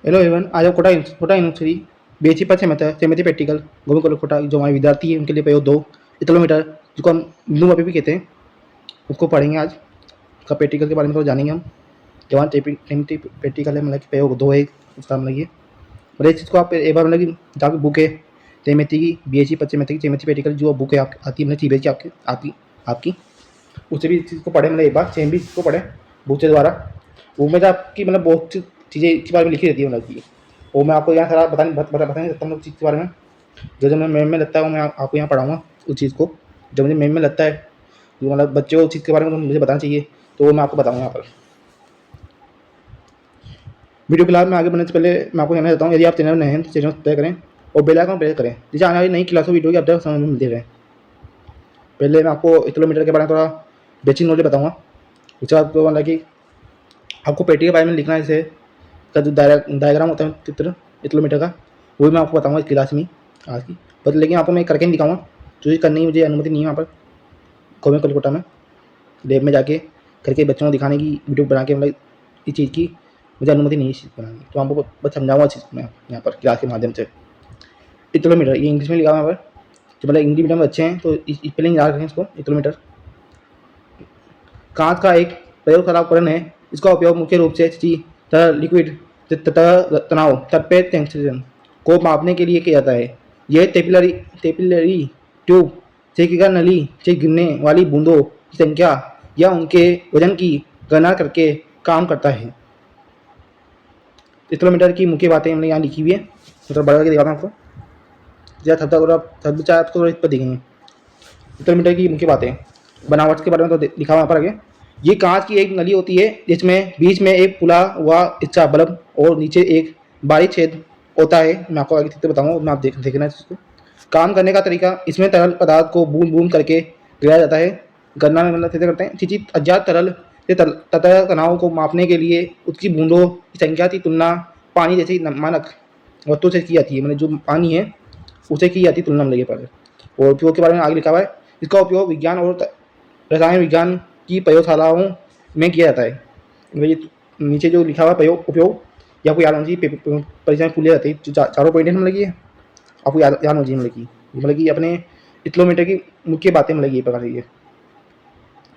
Hello Avon आज हम Kota university BSc पर सेमेथी प्रैक्टिकल गोविंद कॉलेज कोटा जो हमारे विद्यार्थी हैं उनके लिए प्रयोग 2 किलोमीटर जिसको हम बिंदु मापी भी कहते हैं उसको पढ़ेंगे आज। उसका प्रैक्टिकल के बारे में थोड़ा जानेंगे हम। जवान सेमेथी प्रैक्टिकल है मतलब कि प्रयोग 2 है उसका मतलब ये मतलब इस चीज़ को आप एक बार मतलब कि जहाँ बुक है सेमेथी की बीएससी पर सेमेथी की सेमेथी प्रैक्टिकल जो बुक है आती है मतलब सीबीएसई की आपकी आपकी आपकी उससे भी इस चीज़ को पढ़े मतलब एक बार सेम भी इसको पढ़े बुक के द्वारा। वो में तो आपकी मतलब बहुत सी चीज़ें इसके बारे में लिखी रहती है मतलब की वो मैं आपको यहाँ सारा बता नहीं सकता हूँ चीज़ के बारे में। जो मैं मेम में लगता है वो मैं आपको यहाँ पढ़ाऊँगा उस चीज़ को। जो मुझे मेम में लगता है जो मतलब बच्चे को उस चीज़ के बारे में मुझे बताना चाहिए तो वो मैं आपको बताऊँगा यहाँ पर। वीडियो क्लास में आगे बढ़ने से पहले मैं आपको कहना चाहता हूँ यदि आप चैनल नए हैं तो चैनल सब्सक्राइब करें और बेल आइकन प्रेस करें जिससे आने वाली नई क्लासों वीडियो की अपडेट समझ में मिलती रहे। पहले मैं आपको किलोमीटर के बारे में थोड़ा बेसिक नॉलेज बताऊँगा। उसके बाद तो मतलब कि आपको पेटी के बारे में लिखना है जैसे का जो डायग्राम होता है चित्र किलोमीटर का वो भी मैं आपको बताऊँगा इस क्लास में आज की। बट लेकिन आपको मैं करके नहीं दिखाऊँगा जो चीज़ करने की मुझे अनुमति नहीं है यहाँ पर गवर्नमेंट कलकत्ता में लैब में जाके करके बच्चों को दिखाने की वीडियो बना के मतलब इस चीज़ की मुझे अनुमति नहीं है इस चीज़ बनाने की। तो आपको बस समझाऊँगा इस चीज़ को मैं यहाँ पर क्लास के माध्यम से। किलोमीटर ये इंग्लिश में लिखा हुआ है यहाँ पर जो मतलब इंग्लिश मीडियम में अच्छे हैं तो इस पहले याद रखें इसको किलोमीटर। कांच का एक प्रयोगशाला उपकरण है इसका उपयोग मुख्य रूप से तरल लिक्विड तथा तनाव सरफेस टेंशन को मापने के लिए किया जाता है। यह टेपिलरी ट्यूब सेकिका नली से गिरने वाली बूंदों की संख्या या उनके वजन की गणना करके काम करता है। किलोमीटर की मुख्य बातें हमने यहाँ लिखी हुई है मतलब बड़ा करके दिखाता हूँ आपको ज़्यादा थोड़ा आपको इस पर दिखेंगे। किलोमीटर की मुख्य बातें बनावट के बारे में तो लिखा हुआ यहाँ पर आगे। ये कांच की एक नली होती है जिसमें बीच में एक खुला हुआ हिस्सा बल्ब और नीचे एक बारीक छेद होता है। मैं आपको आगे चीज़ें बताऊंगा मैं आप देखना है इसको। काम करने का तरीका इसमें तरल पदार्थ को बूंद बूंद करके गिराया जाता है। गणना में मतलब कैसे करते हैं किसी अज्ञात तरल से तथा तनाव को मापने के लिए उसकी बूंदों की संख्या की तुलना पानी जैसी मानक वस्तु से की जाती है। मतलब जो पानी है उसे की जाती है तुलना में लगे पर। और उपयोग के बारे में आगे लिखा हुआ है इसका उपयोग विज्ञान और रसायन विज्ञान की प्रयोगशालाओं में किया जाता है। ये नीचे जो लिखा हुआ प्रयोग उपयोग या आपको याद होना चाहिए परीक्षा में पूछे जाते हैं जो चारों पॉइंट है मतलब ये आपको याद होना चाहिए मतलब कि अपने किलोमीटर की मुख्य बातें मतलब ये प्रकार से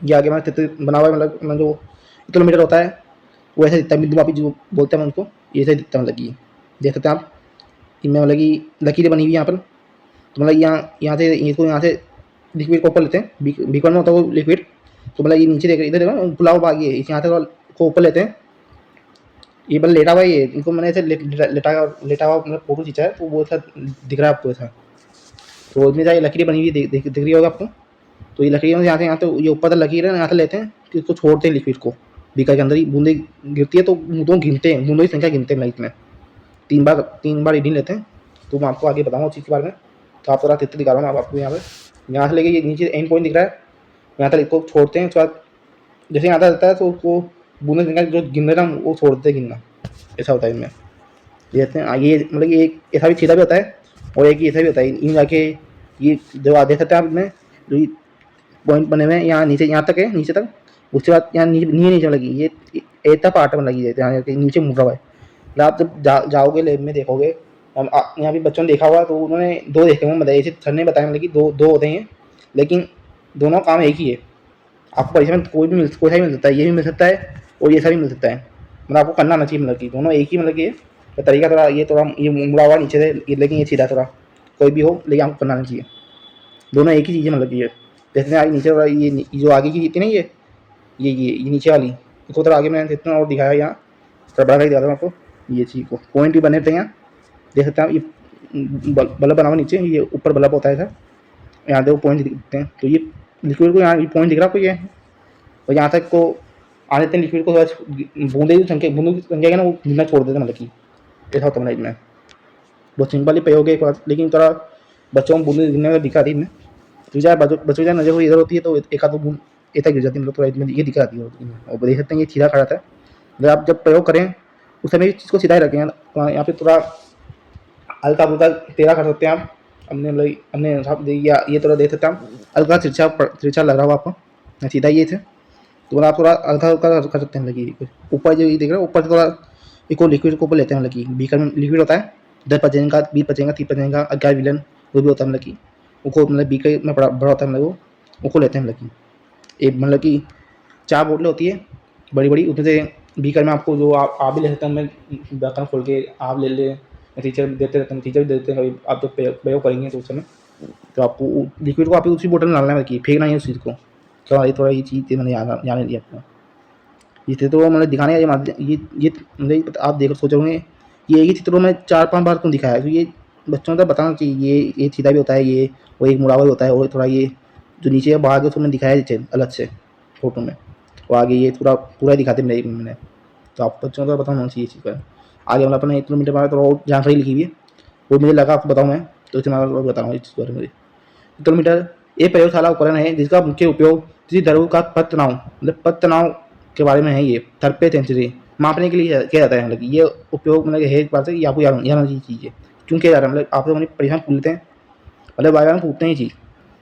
ये आगे मतलब बना हुआ है मतलब जो किलोमीटर होता है वो ऐसा दिखता है बिंदु मापी जो बोलते हैं उनको ये ऐसा दिखता है मतलब कि देख सकते हैं आप इनमें मतलब कि लकीरें बनी हुई यहाँ पर। तो मतलब यहाँ से इसको यहाँ से लिक्विड को ऊपर लेते हैं बीकर में होता है वो लिक्विड। तो मतलब ये नीचे देख इधर देखो पुलाव भाग ये इस यहाँ से को ऊपर लेते हैं। ये मतलब लेटा हुआ ये इनको मैंने ऐसे लेटा हुआ मतलब फोटो खींचा है तो वो ऐसा दिख रहा है आपको ऐसा। तो इसमें जाए लकीरें बनी हुई दिख रही होगी आपको। तो ये लकीरें यहाँ से यहाँ तो ये ऊपर तक लकीर है यहाँ से लेते हैं कि इसको छोड़ते हैं लिक्विड को बीकर के अंदर ही बूंदे गिरती है तो बूंदों गिनते हैं बूंदों की संख्या गिनते हैं लाइट में 3 बार रीडिंग लेते हैं। तो मैं आपको आगे बताऊँगा उस चीज़ के बारे में। तो आप थोड़ा चित्र दिखा रहा हूँ आपको यहाँ से लेके ये नीचे एंड पॉइंट दिख रहा है यहाँ तक इसको छोड़ते हैं। उसके बाद जैसे यहाँ तक रहता है तो उसको बूंदे संख्या जो गिन रहे ना वो छोड़ते हैं गिनना ऐसा होता है इनमें। ये कहते हैं ये मतलब कि एक ऐसा भी सीधा भी होता है और एक ऐसा भी होता है इन जाके ये जो आप देख सकते हैं आप इसमें जो ये पॉइंट बने हुए हैं यहाँ नीचे यहाँ तक है नीचे तक। उसके बाद यहाँ नीचे लगी ये ऐसा पार्ट में लगी है यहाँ नीचे मुड़ रहा है। मतलब आप जब जाओगे लैब में देखोगे यहाँ भी बच्चों ने देखा हुआ तो उन्होंने 2 देखे हुए बताया इसे सर ने बताया मतलब कि दो होते हैं लेकिन दोनों काम एक ही है। आपको परीक्षा में कोई सा भी मिल सकता है ये भी मिल सकता है और ये सा भी मिल सकता है। मतलब आपको करना आना चाहिए मतलब कि दोनों एक ही मतलब कि तो तरीका थोड़ा ये मुड़ा हुआ नीचे से लेकिन ये सीधा थोड़ा कोई भी हो लेकिन आपको करना आना चाहिए। दोनों एक ही चीज़ है मतलब कि ये जैसे आगे नीचे वाला ये जो आगे की थी ना ये नीचे वाली इसको थोड़ा आगे मैंने इतना और दिखाया यहाँ थोड़ा बड़ा करके दिखाता हूँ आपको। ये चीज़ को पॉइंट भी बने थे यहाँ देख सकते हैं आप ये बल्ब बना हुआ नीचे ये ऊपर बल्ब होता है सर यहाँ देखो पॉइंट दिखते हैं। तो ये लिक्विड को यहाँ ये पॉइंट दिख रहा है आपको ये और यहाँ तक को आने तक लिक्विड को बूंदों की संख्या है ना वो गिरना छोड़ देते मतलब कि ऐसा होता है इसमें। बहुत सिंपल ही प्रयोग है एक बार लेकिन थोड़ा बच्चों को बूंदे गिरने का दिखा दी मैं तो चाहे बच्चों की नजर को इधर होती है तो एक आध बूंद ऐसा गिर जाती है मतलब थोड़ा इसमें ये दिखा दी है और देख सकते हैं ये सीधा खड़ा था। अगर आप जब प्रयोग करें उस समय इस चीज़ को सीधा ही रखें यहाँ पे थोड़ा हल्का फुल्का टेढ़ा कर सकते हैं आप हमने हिसाब ये थोड़ा देख सकते हैं आप हल्का तिरछा लग रहा हो आपको सीधा ये थे तो आप थोड़ा हल्का हल्का कर सकते हैं लगी ऊपर जो ये देख रहे हो ऊपर से थोड़ा एक और लिक्विड को ऊपर लेते हैं, मतलब कि बीकर में लिक्विड होता है 10% का, 20% का, 30% का, 11 विलन वो भी होता है, मतलब कि उसको मतलब बीकर में बड़ा होता है, मतलब वो उसको लेते हैं, मतलब कि एक मतलब कि 4 बोतलें होती है बड़ी बड़ी, उसमें से बीकर में आपको जो आप भी ले सकते हैं, मैं ढक्कन खोल के आप ले लें, टीचर देते रहते हैं, टीचर भी देते हैं कभी, आप जब प्रयोग करेंगे तो उस समय तो आपको लिक्विड को आप उसी बोतल में डालना है, कि फेंकना ही है उस चीज़ को। तो ये थोड़ा ये चीज़ मैंने जाने दिया आपको, इससे तो मतलब दिखाने का ये ये मतलब आप देख सोच रहे होंगे ये एक ही चित्रों में 4-5 बार क्यों दिखाया है, तो ये बच्चों को बताना चाहिए ये सीधा भी होता है, ये वो एक मुड़ावा भी होता है, और थोड़ा ये जो नीचे बाहर उसमें दिखाया है अलग से फोटो में, और आगे ये पूरा पूरा दिखाते मैंने, तो आप बच्चों को बताना चाहिए इस चीज़ पर। आगे मतलब अपने 1 किलोमीटर बाद थोड़ा और जानकारी लिखी हुई है, वो मुझे लगा आपको बताऊँ मैं, तो इसे मैं और बता रहा हूँ इस बारे में। किलोमीटर एक प्रयोगशाला उपकरण है जिसका मुख्य उपयोग किसी द्रव का पथ तनाव, मतलब पथ तनाव के बारे में है, ये थर्पे सेंचुरी मापने के लिए किया जाता है, मतलब ये उपयोग मतलब है, एक बार से ये आपको याद होना चाहिए क्यों किया जा रहा है, मतलब आप लोग अपनी परेशान पूछ लेते हैं, मतलब बार बार पूछते हैं ये चीज़,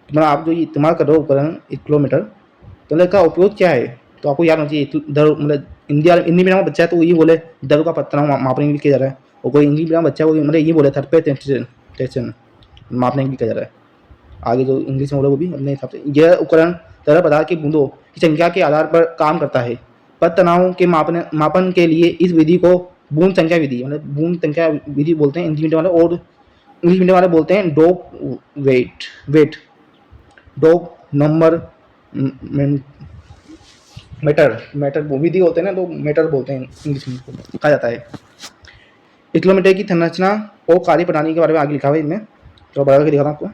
मतलब आप जो ये इस्तेमाल कर रहे हो उपकरण 1 किलोमीटर, तो मतलब का उपयोग क्या है, तो आपको याद होना चाहिए। द्रव मतलब हिंदी मीडियम का बच्चा है तो वो ये बोले द्रव का पथ तनाव मापने के लिए किया जा रहा है, और कोई इंग्लिश मीडियम बच्चा है वो मतलब ये बोले थर्पे टेंशन मापने के लिए किया जा रहा है। आगे जो इंग्लिश में बोला वो भी अपने हिसाब से। यह उपकरण तरल पदार्थ की बूंदों की संख्या के आधार पर काम करता है। पथ तनाव के मापन के लिए इस विधि को बूंद संख्या विधि, मतलब बूंद संख्या विधि बोलते हैं हिंदी मीडियम वाले, और इंग्लिश मीडियम वाले बोलते हैं डोप वेट डोप नंबर मैटर वो विधि होते हैं ना, तो मैटर बोलते हैं इंग्लिश में कहा जाता है। किलोमीटर की संरचना और कार्य प्रणाली के बारे में आगे लिखा हुआ है इनमें, तो बड़ा करके दिखाता हूँ आपको।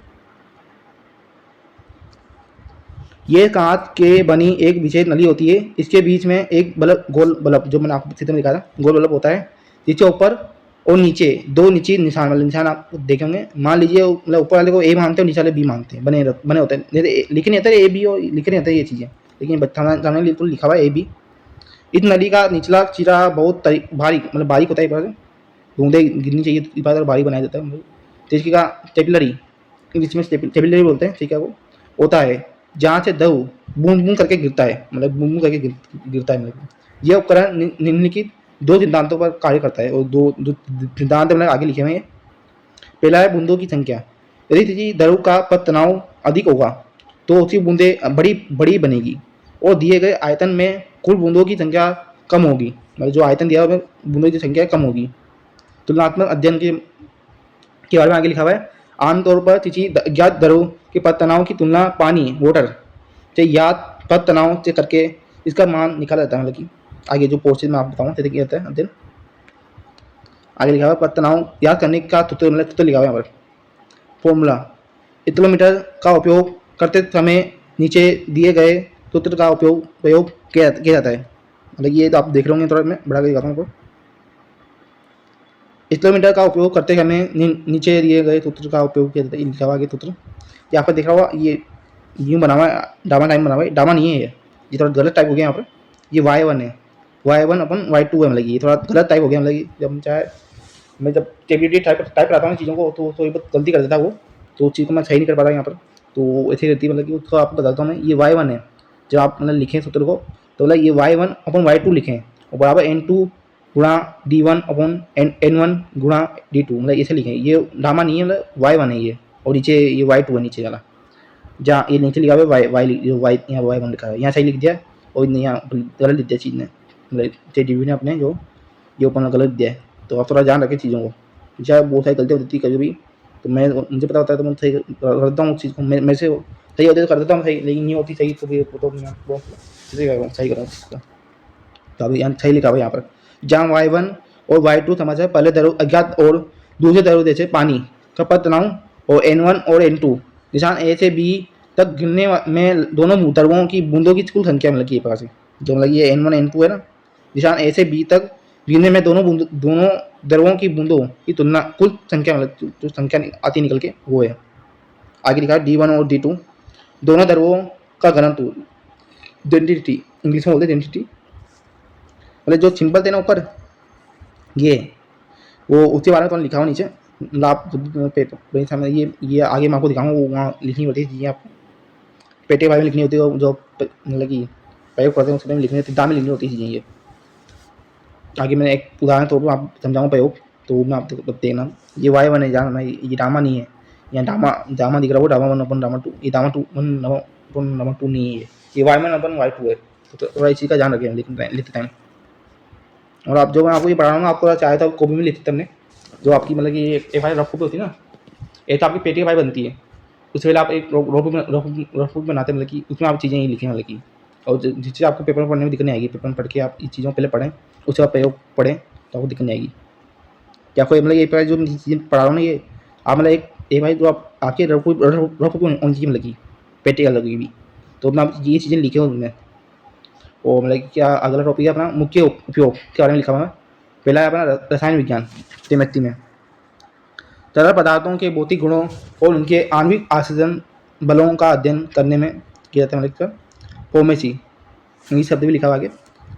ये कांच के बनी एक विशेष नली होती है, इसके बीच में एक बल्ब गोल बल्ब जो मैंने आपको चित्र में दिखाया था गोल बल्ब होता है, जिसके ऊपर और नीचे 2 नीचे निशान, मतलब निशान आप देखेंगे, मान लीजिए मतलब ऊपर वाले को ए मानते हैं, नीचे वाले बी मानते हैं, बने होते हैं, लिखे नहीं होता ए बी और लिखे नहीं होता ये चीज़ें, लेकिन सामने तो लिखा हुआ है ए बी। इस नली का निचला चिरा बहुत भारी मतलब बारीक होता है, इस बूंदे गिरनी चाहिए, इस बार बारीक बनाया जाता है, मतलब तो इसकी का कैपिलरी इंग्लिश में कैपिलरी बोलते हैं, ठीक है, वो होता है जहाँ से द्रव बूंद बूंद करके गिरता है, मतलब बूंद बूंद करके गिरता है, मतलब यह उपकरण निम्नलिखित 2 सिद्धांतों पर कार्य करता है, और दो सिद्धांत मतलब आगे लिखे हुए हैं। पहला है बूंदों की संख्या, यदि किसी द्रव का पथ तनाव अधिक होगा तो उसकी बूंदें बड़ी बड़ी बनेगी, और दिए गए आयतन में कुल बूंदों की संख्या कम होगी, मतलब जो आयतन दिया हुआ है बूंदों की संख्या कम होगी। तुलनात्मक अध्ययन के बारे में आगे लिखा हुआ है। आमतौर पर किसी ज्ञात द्रव के पथ तनाव की तुलना पानी वाटर से ज्ञात पथ तनाव से करके इसका मान निकाला जाता है, मतलब कि आगे जो पोर्शन में आप बताऊँ कैसे किया जाता है अध्ययन। आगे लिखा हुआ है पथ तनाव याद करने का सूत्र, मतलब सूत्र लिखा हुआ है यहाँ पर फॉर्मूला। किलोमीटर का उपयोग करते समय नीचे दिए गए सूत्र का प्रयोग किया जाता है, मतलब ये तो आप देख रहे होंगे, थोड़ा मैं बढ़ा के दिखाता हूँ आपको। किलोमीटर का उपयोग करते समय नीचे दिए गए सूत्र का उपयोग किया जाता है, लिखा हुआ आगे सूत्र यहाँ पर दिख रहा हुआ, ये यूँ बना हुआ है, डामा टाइम बना हुआ है, डामा नहीं है ये थोड़ा गलत टाइप हो गया यहाँ पर, ये y1 है, y1 अपन y2 है, मतलब ये थोड़ा गलत टाइप हो गया, मतलब जब हम चाहे मैं जब टेबिलिटी टाइप कराता हूँ चीज़ों को तो ये बहुत गलती कर देता वो, तो उस चीज़ को मैं सही नहीं कर पा रहा यहाँ पर, तो ऐसी रहती है, मतलब कि उसको आपको बताता हूँ मैं। ये y1 है, जब आप मतलब लिखें सूत्र को तो मतलब ये y1 अपन y2 लिखें, और बराबर n2 गुणा d1 अपन n1 गुणा d2, मतलब ऐसे लिखें, ये डामा नहीं है, मतलब y1 है ये, और नीचे ये y2 है नीचे वाला, जहाँ ये नीचे लिखा हुआ है वाई यहाँ y1 लिखा है, यहाँ सही लिख दिया, और यहाँ गलत लिख दिया चीज़ ने, मतलब डी ने अपने जो ये ओपन गलत दिया है, तो आप थोड़ा ध्यान रखें चीज़ों को, चाहे बहुत सारी गलतियाँ होती थी कभी भी, तो मैं मुझे पता होता है तो मैं सही कर देता हूँ उस चीज़ को, मेरे से सही होती है तो कर देता हूँ सही, लेकिन नहीं होती सही तो फिर तो मैं वो सही कर रहा हूँ उसका। तो अभी यहाँ सही लिखा हुआ है यहाँ पर, जहाँ y1 और y2 समझ है पहले द्रव अज्ञात और दूसरे द्रव जैसे पानी का पथ तनाव और n1 और n2 निशान ए से बी तक गिरने में दोनों द्रवों की बूंदों की कुल संख्या मतलब की प्रकार से, जो मतलब ये n1 n2 है ना, निशान ए से बी तक गिरने में दोनों द्रवों की बूंदों की तुलना कुल संख्या मतलब जो संख्या आती निकल के वो है। आगे लिखा है d1 और d2 दोनों द्रवों का घनत्व डेंसिटी, इंग्लिश में बोलते हैं डेंसिटी, मतलब जो सिंपल थे ना ऊपर ये वो उसके बारे में तो लिखा हुआ नीचे लाभ पेपर सामने, ये आगे मैं आपको दिखाऊंगा, वो वहाँ लिखनी पड़ती है चीज़ें आपको पेटे के बारे में लिखनी होती है, जो मतलब कि प्रयोग करते हैं उसके बारे में लिखनी होती है, दाम में लिखनी होती है चीज़ें ये। आगे मैं एक उदाहरण तौर पर आप समझाऊँ प्रयोग, तो मैं आप देखना। ये Y1 है, ध्यान रखना, ये डामा नहीं है। यहाँ डामा डामा दिख रहा है, वो डामा 1 अपन डामा 2, ये डामा 2 1 अपन डामा 2 नहीं है, ये Y1 अपन Y2 है। तो थोड़ा इस चीज़ का ध्यान रखें लिखते टाइम। और आप जो मैं आपको ये पढ़ा रहा हूँ, आपको चाहे तो कॉपी में लिखते थे हमने, जो आपकी मतलब कि एक फाइल रफ कॉपी होती है ना, एक तो आपकी पेटी की फाइल बनती है, उससे पहले आप एक रफ कॉपी बनाते हैं, मतलब कि उसमें आप चीज़ें ही लिखें, मतलब कि और जिस चीज़ आपको पेपर में पढ़ने में दिक्कत नहीं आएगी, पेपर में पढ़ के आप इस चीज़ों को पहले पढ़ें, उसके बाद प्रयोग पढ़ें, तो आपको दिक्कत नहीं आएगी। क्या कोई मतलब ये जो चीज़ें पढ़ा रहा हूँ ना, ये आप मतलब एक भाई जो आप आपके रफ कॉपी होनी चाहिए, मतलब कि पेटी का लगी भी, तो अपना आप ये चीज़ें लिखे उनमें। और मतलब क्या अगला टॉपिक है अपना मुख्य उपयोग के बारे में लिखा हुआ है। पहला है अपना रसायन विज्ञान, केमिस्ट्री में तरल पदार्थों के भौतिक गुणों और उनके आणविक आसंजन बलों का अध्ययन करने में किया जाता है, मतलब फोर्मेसी, इंग्लिश शब्द भी लिखा हुआ आगे।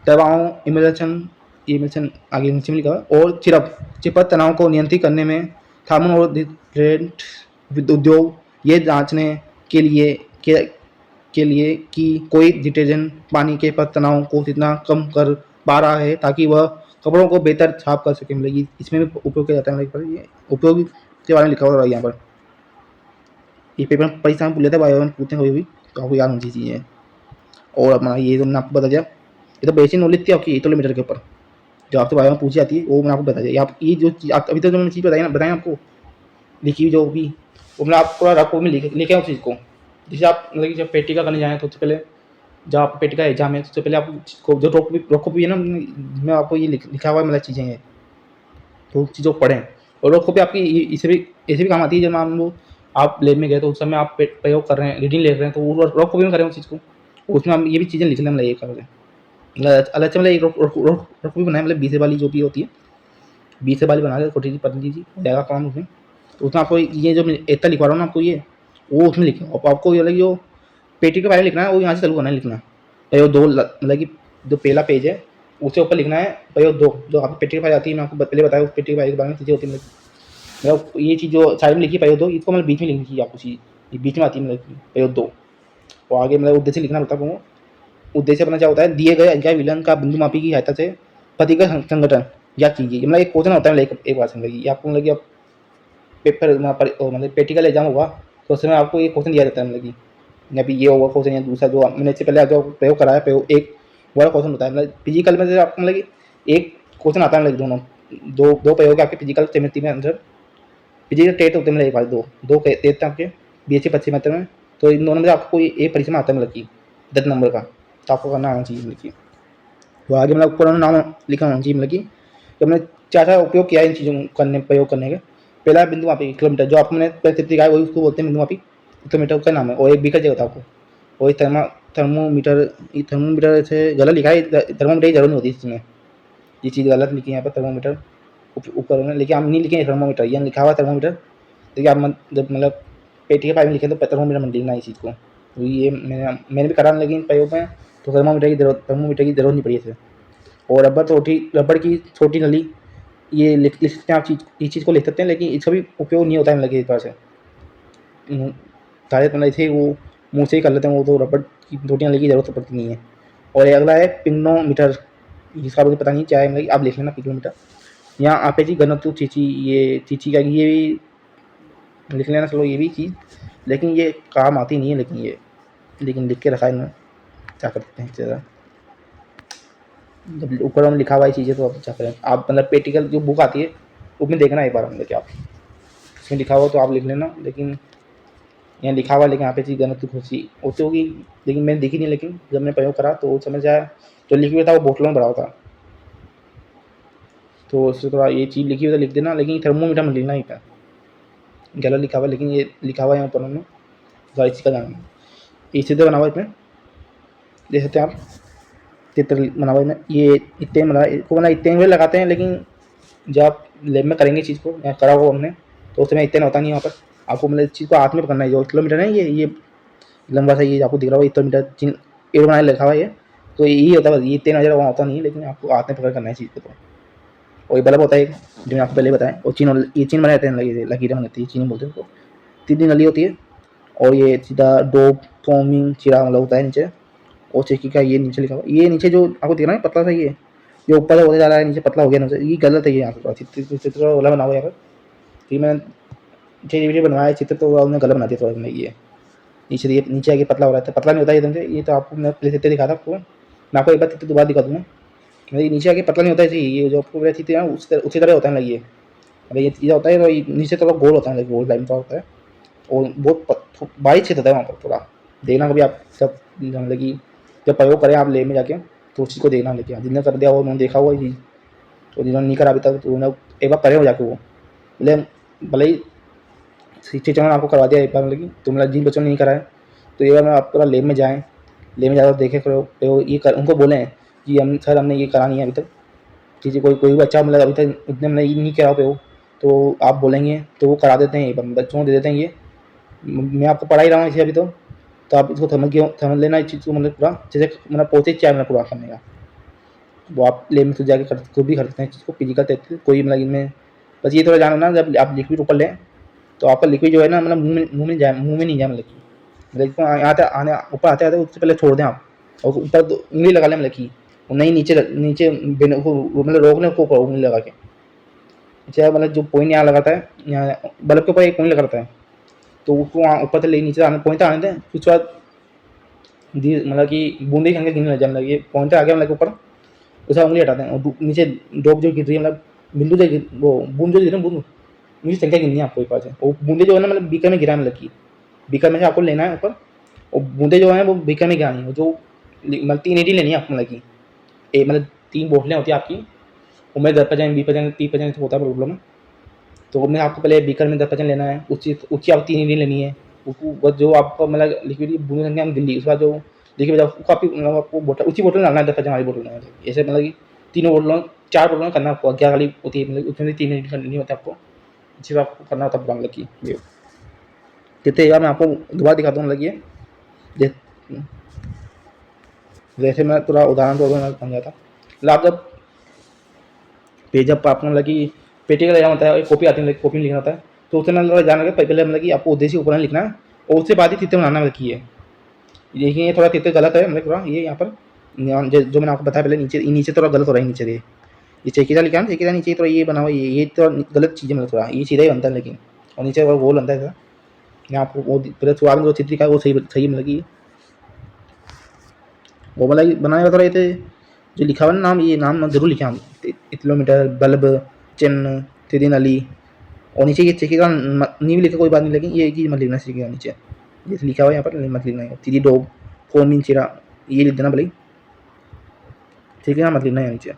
दवाओं इमल्शन, ये इमल्शन आगे नीचे में लिखा हुआ। और चिपत तनाव को नियंत्रित करने में थार्मोन और डिटर्जेंट उद्योग ये जांचने के लिए कि कोई डिटर्जेंट पानी के पर तनाव को कितना कम कर पा रहा है, ताकि वह कपड़ों को बेहतर साफ कर सके। मतलब इसमें भी उपयोग किया जाता है, मतलब ये उपयोग के बारे में लिखा हुआ है यहाँ पर। ये पेपर में परीक्षा में पूछ लेते हैं, बायो में पूछते हैं कोई भी, तो आपको याद होनी चाहिए। और अपना ये तो मैंने आपको बता दिया, ये तो बेसिक नॉलेज थी आपकी 1 किलोमीटर के ऊपर, जो आपसे बायो में पूछी जाती है, वो मैंने आपको बता दिया। आप ये जो चीज़ अभी तक जो मैंने चीज़ बताई आपको लिखी हुई जो भी, वो मैं आपको रफ कॉपी में लिखे उस चीज़ को, जिसे आप मतलब कि जब पेटी का करने जाएँ तो सबसे पहले, जब आप पेटी का एग्जाम है, सबसे पहले आपको जो रफ कॉपी है ना, मैं आपको ये लिखा हुआ है मतलब चीज़ें हैं, तो चीज़ों को पढ़ें। और रफ कॉपी आपकी इसे भी ऐसे भी काम आती है, जब मान लो आप लैब में गए तो उस समय आप प्रयोग कर रहे हैं, रीडिंग ले रहे हैं, तो वो रफ कॉपी में करें उस चीज़ को, उसमें हम ये भी चीज़ें लिख लें, मतलब ये कर रहे हैं अलग से, मतलब एक रफ कॉपी बनाए, मतलब 20 वाली जो भी होती है, 20 वाली बना के छोटी सी पतली सी जाएगा काम उसमें। तो उसमें आपको ये जो इतना लिखवा रहा हूँ ना आपको, ये वो उसमें लिखें। और आपको ये जो पेटी के बारे में लिखना है, वो यहाँ से चालू करना है लिखना। प्रयोग 2 मतलब कि जो पहला पेज है उसके ऊपर लिखना है प्रयोग 2, जो आपकी पेटी की फाइल आती है, मैं आपको पहले बताया उस पेटी की फाइल के बारे में चीज़ें होती है। मतलब ये चीज़ जो साइड में लिखी है प्रयोग 2, इसको मतलब बीच में लिखनी चाहिए आपको चीज़, ये बीच में आती है मतलब प्रयोग 2। और आगे मतलब उद्देश्य लिखना पड़ता है। उद्देश्य अपना क्या होता है, दिए गए अज्ञात विलन का बिंदु मापी की सहायता से प्रतिकर संगठन या कीजिए। मतलब एक क्वेश्चन होता है, एक बात समझिए, आपको मतलब कि आप पेपर वहाँ पर मतलब प्रैक्टिकल एग्जाम होगा, तो उसमें आपको एक क्वेश्चन दिया जाता है, मतलब कि या फिर ये होगा क्वेश्चन, या दूसरा जो मैंने इससे पहले जो प्रयोग कराया, प्रयोग एक बड़ा क्वेश्चन होता है। मतलब फिजिकल में से आपको मतलब कि एक क्वेश्चन आता है, मतलब दोनों दो प्रयोग आपके फिजिकल केमिस्ट्री में अंदर, फिजिकल टेस्ट होते हैं, मतलब एक बार दो टेस्ट आपके BSc 25 मेथड में, तो इन दोनों में आपको कोई एक परीक्षा में आता है, मतलब कि 10 नंबर का, तो आपको करना आना चाहिए। मतलब कि तो आगे मतलब पूरा नाम लिखा होना चाहिए, मतलब कि हमने क्या क्या उपयोग किया इन चीज़ों करने प्रयोग करने के। पहला बिंदु मापी किलोमीटर, जो आपको मैंने पहले दिखाया वही उसको बोलते हैं बिंदु मापी, किलोमीटर का नाम है। और एक भी का जगह होता है आपको, वही थर्मोमीटर, ये थर्मोमीटर से गलत लिखा है, थर्मोमीटर की जरूरत नहीं होती इसमें, ये चीज़ गलत लिखी है यहाँ पर, थर्मोमीटर ऊपर में, लेकिन आप नहीं लिखे थर्मोमीटर, यहाँ लिखा हुआ थर्मोमीटर, देखिए आप जब मतलब पेटी के पाइप में लिखे तो थर्मोमीटर में लिखना इस चीज़ को। तो ये मैंने भी करा, लेकिन प्रयोग में तो थर्मोमीटर की जरूरत नहीं पड़ी इसे। और रबड़ की छोटी नली, ये लिख सकते हैं आप, इस चीज़ को लिख सकते हैं, लेकिन इसका भी उपयोग नहीं होता है, मतलब इस बार से सारे मतलब इसे वो मुँह से ही कर लेते हैं, वो तो रबड़ की छोटी नली की जरूरत पड़ती नहीं है। और अगला है पिग्नोमीटर, जिसका मुझे पता नहीं क्या है, मतलब आप लिख लेना पिग्नोमीटर। यहाँ आपेची घनत्व चीची, ये चीची का ये भी लिख लेना, चलो ये भी चीज़, लेकिन ये काम आती नहीं है, लेकिन लिख के रखा है इन्होंने, क्या कर सकते हैं ज़्यादा, जब ऊपर में लिखा हुआ है चीज़ें तो आप क्या करें। आप मतलब प्रैक्टिकल जो बुक आती है उसमें देखना एक बार, मतलब कि आप उसमें लिखा हुआ तो आप लिख लेना, लेकिन यहाँ लिखा हुआ, लेकिन यहाँ पे चीज़ गलत खुशी होती होगी, लेकिन मैंने देखी नहीं। लेकिन जब मैंने प्रयोग करा तो समझ आया, जो लिखी हुआ था वो बोतलों में भरा हुआ था, तो उससे थोड़ा ये चीज़ लिखी हुई था लिख देना, लेकिन थर्मोमीटर में लिखना ही था, गलत लिखा हुआ, लेकिन ये लिखा हुआ है यहाँ पर उन्होंने, तो इसी का जानना इसी तरह बना हुआ इसमें, देख सकते हैं आप चित्र बना हुआ है, ये इतने बना इसको बना इतने हुए लगाते हैं, लेकिन जब आप लैब में करेंगे चीज़ को, या करा हुआ हमने, तो उस समय इतना होता नहीं। यहाँ पर आपको मतलब इस चीज़ को हाथ में पकड़ना है, जो किलोमीटर है ये लंबा सा, ये आपको दिख रहा होगा किलोमीटर चिन्ह एड बनाए लिखा हुआ है, तो यही होता है, ये 3 नज़र वहाँ होता नहीं है, लेकिन आपको हाथ में पकड़ करना है चीज़ को। तो और ये बल्ब होता है जो मैं आपको पहले बताया, और ये चिन्ह बनाए जाते हैं, लकीरें बनाती है, चीनी बोलते हैं उसको, 3 नली होती है। और ये सीधा डोप फॉर्मिंग चिरा मतलब होता है नीचे, और चेकी का ये नीचे लिखा हुआ, ये नीचे जो आपको दिख रहा है पतला सा, ये ये ऊपर होते जा रहा है, नीचे पतला हो गया नीचे, ये गलत है। ये यहाँ पर चित्र वाला बनाओ यहाँ पर। फिर मैंने वीडियो बनवाया चित्र, तो उन्होंने गलत बना दिया थोड़ा सा। ये नीचे आगे पतला हो रहा था, पतला नहीं होता एकदम से। ये तो आपको मैं पहले चित्र दिखा था आपको, मैं आपको एक बार चित्र दोबारा दिखा दूँगा। मतलब नीचे आगे पतला नहीं होता है, ये जो आपको चित्र है उसी तरह होता है। लगी अगर ये चीज़ होता है तो नीचे थोड़ा गोल होता है, गोल लाइन का होता है, और बहुत बारीक क्षेत्र होता है वहाँ पर। थोड़ा देखना कभी आप सब, मतलब कि जब प्रयोग करें आप ले में जाके, तो उस चीज़ को देखना। लेकिन जिन्होंने कर दिया वो उन्होंने देखा हुआ चीज़, तो जिन्होंने नहीं करा अभी तक तो उन्होंने एक बार परे हो जाके वो भले ही शिक्षण आपको करवा दिया एक बार, मतलब तो मतलब जिन बच्चों ने नहीं करा है तो एक बार मैं आप पूरा लेब में जाएँ, लेब में जाकर देखे करो ये उनको बोलें कि हम सर हमने ये करा नहीं है अभी तक। किसी कोई बच्चा मतलब अभी तक इतने मतलब नहीं करा पे हो, तो आप बोलेंगे तो वो करा देते हैं, बच्चों को दे देते हैं। ये मैं आपको पढ़ा ही रहा हूँ इसे अभी, तो आप इसको समझ लेना इस चीज़ को, मतलब पूरा जैसे मतलब प्रोसेस क्या है पूरा करने का। वो आप लेब में जाके खुद भी करते हैं चीज़ को, फिजिकल टेस्ट कोई मतलब इनमें। बस ये थोड़ा जानो ना, जब आप लिक्विड ऊपर लें तो आपका लिक्विड जो है ना, मतलब मुँह में नहीं जाए। मतलब आने ऊपर आते उससे पहले छोड़ दें आप, और ऊपर उंगली लगा लें, मतलब कि नहीं नीचे मतलब रोक लें ऊपर उंगली लगा के। अच्छा मतलब जो पॉइंट यहाँ लगाता है, यहाँ बल्ब के ऊपर एक पॉइंट लगाता है, तो उसको वहाँ ऊपर से ले नीचे आने पॉइंट आने दें। उसके बाद मतलब कि बूंदे संख्या गिनने लग जाए, मतलब ये पॉइंट आ गया मतलब ऊपर, उसका उंगली हटाते हैं और नीचे ड्रॉप जो गिर रही है, मतलब बिंदु जो वो बूंद जो गिर रही है, बूंद नीचे संख्या गिननी है आपको एक पास है। वो बूंदे जो है ना, मतलब बीकर में गिरा है, मतलब कि बीकर में से आपको लेना है ऊपर, और बूंदे जो है वो बीकर में गिरानी है। जो मतलब 3 ईटी लेनी है आपको, मतलब कि मतलब 3 बोतलें होती है आपकी, उनमें 10% 20% 30% होता है प्रॉब्लम में। तो उनमें आपको पहले बीकर में 10% लेना है, उसकी आपको 3 ईटी लेनी है। उसको जो आपको मतलब लिक्विड बूंद संख्या हम गिन ली, उसके बाद जो लिक्विड उसको मतलब आपको बोतल उसी बोतल में डालना है, 10% वाली बोतल में। ऐसे मतलब कि तीनों बोतलों 4 बोतलों में करना आपको, 11 वाली होती है, मतलब उसमें 3 ईटी करनी होती है आपको, इसी पर आपको करना होता है मतलब कि ये। जितने यार मैं आपको दोबारा दिखाता हूँ, लगी जैसे मैं थोड़ा उदाहरण तो मैं समझा था। मतलब आप जब जब आपको मतलब कि पेटी का लेना होता है, एक कॉपी आती है, कॉपी में लिखना होता है, तो उससे मतलब जाना है पहले मतलब कि आपको उद्देश्य ऊपर लिखना है, और उससे बाद ही चित्र बनाना मतलब कि है। देखिए ये थोड़ा चित्र गलत है, मतलब थोड़ा ये यहाँ पर जो मैंने आपको बताया पहले, नीचे थोड़ा गलत हो रहा है। नीचे ये चेकीदा लिखा है ना, चेकीदा नीचे थोड़ा ये बना हुआ, ये तो गलत चीज़ है, मतलब थोड़ा ये सीधा ही बनता है लेकिन, और नीचे गोल बनता है। यहाँ आपको वो पहले शुरुआत में जो चित्र लिखा है वो सही मतलब कि वो मतलब बनाने का थोड़ा ये जो लिखा हुआ ना नाम, ये नाम जरूर लिखे हम, किलोमीटर बल्ब चिन्ह तिदिन अली, और नीचे ये चेकीदा नहीं भी लिखा कोई बात नहीं, लेकिन ये चीज़ मत लिखना चेकीदा नीचे जैसे लिखा हुआ है यहाँ पर मत लिखना है। तिदी डोब फोन मीन चिरा ये लिख देना भले, चेकीदा मत लिखना है नीचे।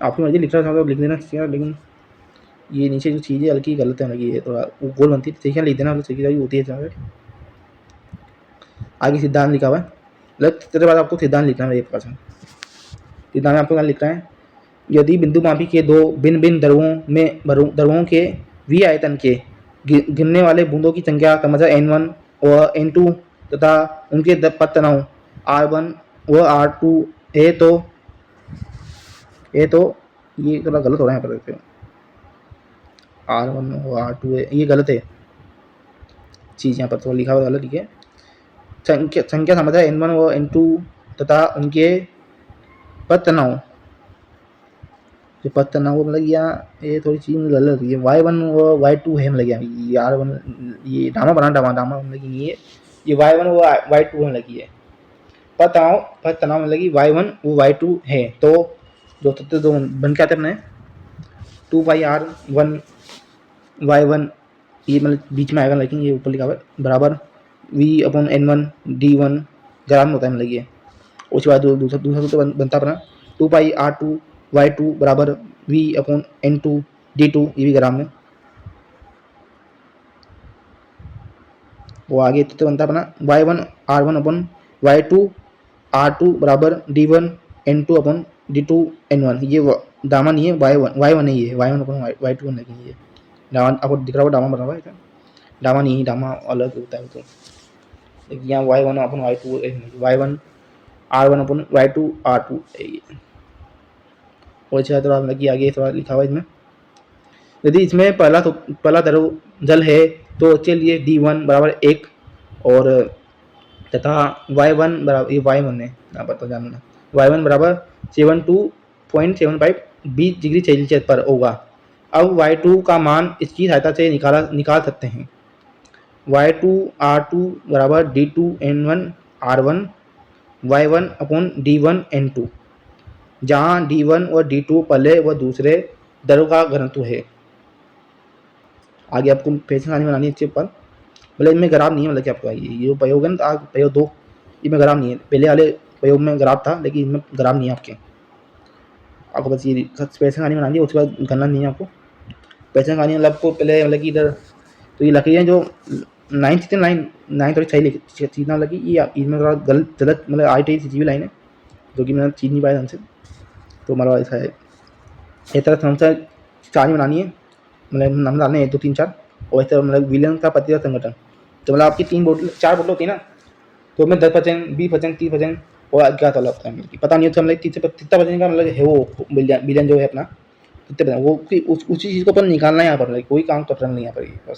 आपकी मर्जी लिख रहा था लिख देना चाहिए, लेकिन ये नीचे जो चीज़ें हल्की गलत है, लगी है थोड़ा वो गोल बनती है, चेकिया लिख देना, चेकिया भी होती है जहाँ आगे सिद्धांत लिखा हुआ है। मतलब तेरे बाद आपको सिद्धांत लिखना है। एक परसेंट सिद्धांत में आपको क्या लिखना है, यदि बिंदु मापी के दो भिन्न भिन्न द्रवों के वी आयतन के गिरने वाले बूंदों की संख्या क्रमशः n1 और n2 तथा उनके पथ तनाव r1 व r2 है, तो ये थोड़ा गलत हो रहा है यहाँ पर, r1 और r2 है, ये गलत है चीज़, यहाँ पर तो लिखा हुआ गलत है। संख्या समझा n1 और n2 तथा उनके पथ तनाव, जो पथ तनाव मतलब यहाँ ये थोड़ी चीज़ गलत है, y1 और y2 है, मतलब ये r1 ये डामा मतलब ये y1 और y2 है, लगी है पथ तनाव मतलब y1 वो y2 है। तो दो तत्व दो बन के आते अपने 2πr1 y1, ये मतलब बीच में आएगा, लेकिन ये ऊपर लिखा हुआ है बराबर v/n1 d1 ग्राम में होता है, मतलब ये। उसके बाद दूसरा सूत्र बनता अपना 2πr2 y2 बराबर v/n2 d2, ये भी ग्राम में। वो आगे सूत्र बनता अपना y1 r1 अपन y2 r2 बराबर d1 n2 अपन d2 n1। ये दामा नहीं है, y1 नहीं है, y1 अपन y2 नहीं है। दामा आपको दिख रहा होगा, दामा बना हुआ है, दामा नहीं, दामा अलग होता है। तो यहाँ y1 अपन y2 y1 r1 अपन y2 r2 और थोड़ा मतलब आगे थोड़ा लिखा हुआ इसमें, यदि इसमें पहला द्रव जल है तो चलिए d1 बराबर 1 और तथा y1 बराबर ये y1 है यहाँ पर तो जानना y1 बराबर 72.75 20 डिग्री सेल्सियस पर होगा। अब y2 का मान इसकी सहायता से निकाल सकते हैं। y2 r2 बराबर d2n1 r1 y1 upon d1 n2, जहाँ d1 और d2 पहले व दूसरे दरों का घनत्व है। आगे आपको पेज कहानी बनानी है इसके ऊपर, मतलब इनमें ग्राफ नहीं है, मतलब कि आपको ये जो प्रयोग है ना, आज प्रयोग 2 इसमें ग्राफ नहीं है। पहले वाले प्रयोग में ग्राफ था, लेकिन इनमें ग्राफ नहीं है आपको बस ये पेज कहानी बनानी है, उसके बाद गणना नहीं है आपको। पेज कहानी मतलब आपको पहले मतलब कि इधर तो ये लकीरें जो नाइन्थ और सही चीज़ मतलब कि ये इसमें थोड़ा गलत मतलब आई टी सी लाइन है, जो कि मैंने चीज नहीं पाया ढंग से, तो हमारा ऐसा है। इस तरह समस्या कहानी बनानी है, मतलब नाम डालने हैं 1 2 3 4, और इस तरह मतलब विलियम का पति संगठन, तो मतलब आपकी 4 बोतल होती है ना, तो उसमें 10%, 20%, 30% और क्या चला होता है, मतलब पता नहीं होता मतलब कितना परसेंट का मतलब है वो बिलियन जो है अपना, कितने परसेंट वो उसी चीज़ को अपन निकालना है यहाँ पर, कोई काम कर नहीं यहाँ पर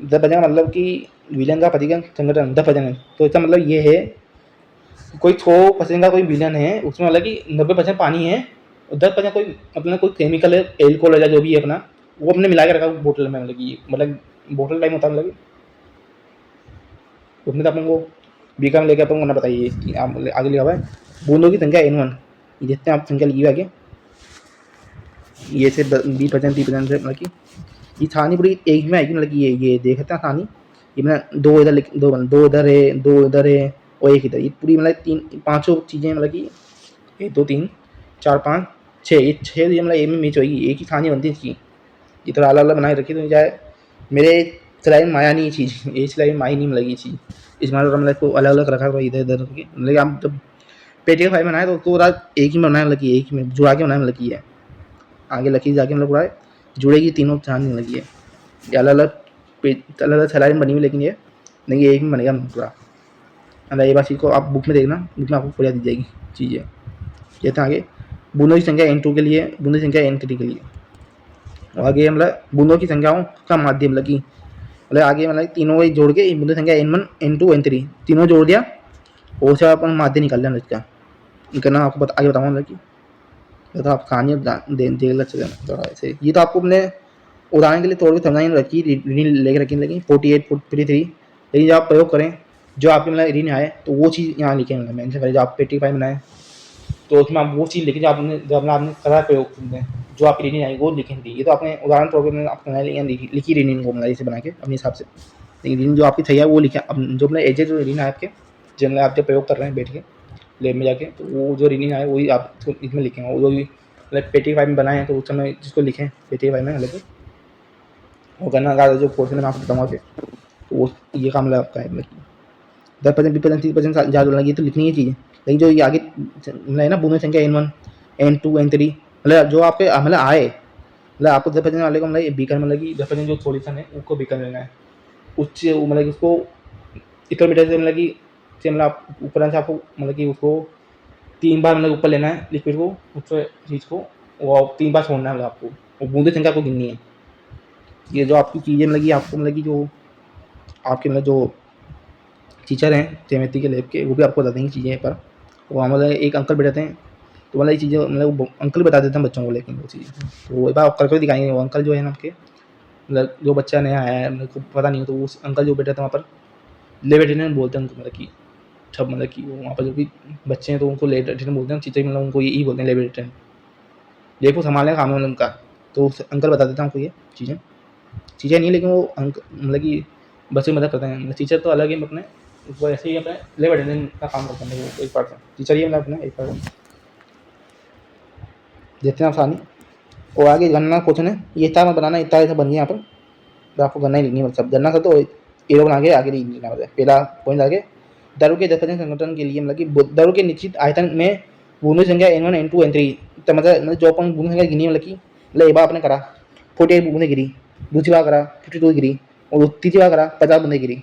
10% मतलब कि विलियन का पति का संगठन 10% है, तो इसका मतलब ये है कोई 100% का कोई विलियन है, उसमें मतलब कि 90% पानी है, 10% कोई अपना कोई केमिकल है, एल्कोहल है जो भी है अपना, वो अपने मिला के रखा बोतल में, मतलब बोतल टाइम होता है, मतलब उसमें तो अपन को बीकर में लेके अपन को ना बताइए कि आप आगे लिखा हुआ है बूंदों की संख्या n1, जितने आप संख्या लिखी हुई आगे, ये से 20% 30% से, मतलब कि ये थानी पूरी एक में आएगी, मतलब कि ये देखते हैं थानी, ये मैंने दो इधर है, 2 इधर है और 1 इधर, ये पूरी मतलब 5 चीज़ें, मतलब कि 1 2 3 4 5 6, ये 6 मतलब एक में मैच होगी, एक ही कहानी बनती है इसकी, ये थोड़ा अलग अलग बनाए रखी, तो चाहे मेरे सिलाई में माया नहीं चीज़, ये सिलाई में माई नहीं लगी चीज़, इस मतलब को अलग अलग रखा हुआ इधर इधर करके, मतलब आप जब पेटी का फाइल बनाए तो उसको एक ही में बनाने लगी, एक ही में जुड़ा के बनाने लगी है, आगे लकीर जाके मतलब पूरा जुड़ेगी, तीनों चांद लगी है, ये अलग अलग सिलाई में बनी हुई, लेकिन ये नहीं एक में बनेगा पूरा। ये बात चीज़ को आप बुक में देखना, बुक में आपको पूरा दी जाएगी चीज़ें। कहते हैं आगे बूंदों की संख्या n2 के लिए, बूंदों की संख्या n3 के लिए, और आगे मतलब बूंदों की संख्याओं का माध्यम लगी, मतलब आगे मतलब तीनों को जोड़ के बूंदों की संख्या n1 n2 n3 तीनों जोड़ दिया, और से अपन माध्य निकाल लिया इसका, करना आपको आगे बताऊँगा, मतलब कि तो आप कहानी देख ऐसे, ये तो आपको अपने उदाहरण के लिए तौर पर समझाने रखी रीडिंग लेके रखी, लेकिन 48 43, लेकिन जब आप प्रयोग करें जो आपके मतलब रीडिंग आए तो वो चीज़ यहाँ लिखे, मतलब मेंशन करें, जो आप पेटी फाइल बनाए तो उसमें आप वो चीज़ लिखे जो आपने करा प्रयोग, जो आपकी रीडिंग आई वो लिखेंगे। ये तो आपने उदाहरण तौर पर आपने लिखी रीडिंग को मतलब इसे बना के अपने हिसाब से, लेकिन रीडिंग जो आपकी सही है वो लिखा, अब जो मतलब एजेड जो रीडिंग है आपके, जो आप जब प्रयोग कर रहे हैं बैठ के लैब में जाके, तो वो जो रीडिंग आए वही आप इसमें लिखेंगे, वो जो भी मतलब पेटी फाइल में बनाए हैं तो उस समय जिसको लिखें पेटी फाइल में, मतलब वो करना का जो पोर्शन में आपको बताऊँगा फिर, तो वो ये काम मतलब आपका है, मतलब 10% 20% 30% ज़्यादा लगी तो लिखनी है चीज़ें, लेकिन जो ये आगे मतलब है ना बूंदों की संख्या n1 n2 n3, मतलब जो आपके मतलब आए, मतलब आपको 10% वाले को मतलब बीकर मतलब कि 10% जो सॉल्यूशन है उसको बीकर लेना है, उच्च मतलब उसको इक्वल मीटर से मतलब कि से मतलब आप ऊपर से आपको मतलब कि उसको 3 बार मतलब ऊपर लेना है लिक्विड को, उस चीज़ को, और 3 बार छोड़ना है मतलब आपको, और बूंदों की संख्या को गिननी है। ये जो आपकी चीज़ें मतलब कि आपको मतलब कि जो आपके मतलब जो टीचर हैं केमिस्ट्री के लैब के, वो भी आपको बता देंगे चीज़ें पर, वो मतलब एक अंकल बैठाते हैं, तो मतलब ये चीज़ें मतलब वो अंकल बता देते हैं बच्चों को, लेकिन वो चीज़ें तो वो एक बार करके दिखाएंगे, वो अंकल जो है ना आपके, मतलब जो बच्चा नया आया है मतलब को पता नहीं हो, तो उस अंकल जो बैठे थे वहाँ पर लेबोरेटरियन बोलते हैं उनको, मतलब कि सब मतलब कि वो वहाँ पर जो भी बच्चे हैं तो उनको लेबोरेटरियन बोलते हैं, टीचर मतलब उनको यही बोलते हैं लेबोरेटरियन, देखो संभालने का काम है मतलब उनका, तो उस अंकल बता देते हैं हमको ये चीज़ें नहीं, लेकिन वो मतलब कि बच्चे मदद करते हैं, टीचर तो अलग ही अपने वो ऐसे ही अपने लेबोरेटरियन का काम करते हैं, वो एक पर्सन टीचर ही मतलब अपने एक पर्सन देखते हैं आसानी। और आगे गणना क्वेश्चन है, ये था मैं बनाना इतना ऐसा बन गया यहाँ पर, तो आपको गणना ही लिखनी है, मतलब गणना कर तो एरो बना के आगे लिखना होता है। पहला पॉइंट आगे दरों के 10% संगठन के लिए, मतलब कि दरों के निश्चित आयतन में बूंदों की संख्या n1 n2 n3, तो मतलब जो अपन बूंदों की संख्या गिनी, मतलब कि एक बार आपने करा 48 बूंदें गिरी, दूसरी बार करा 52 गिरी, और तीसरी बार करा 50 बूंदें गिरी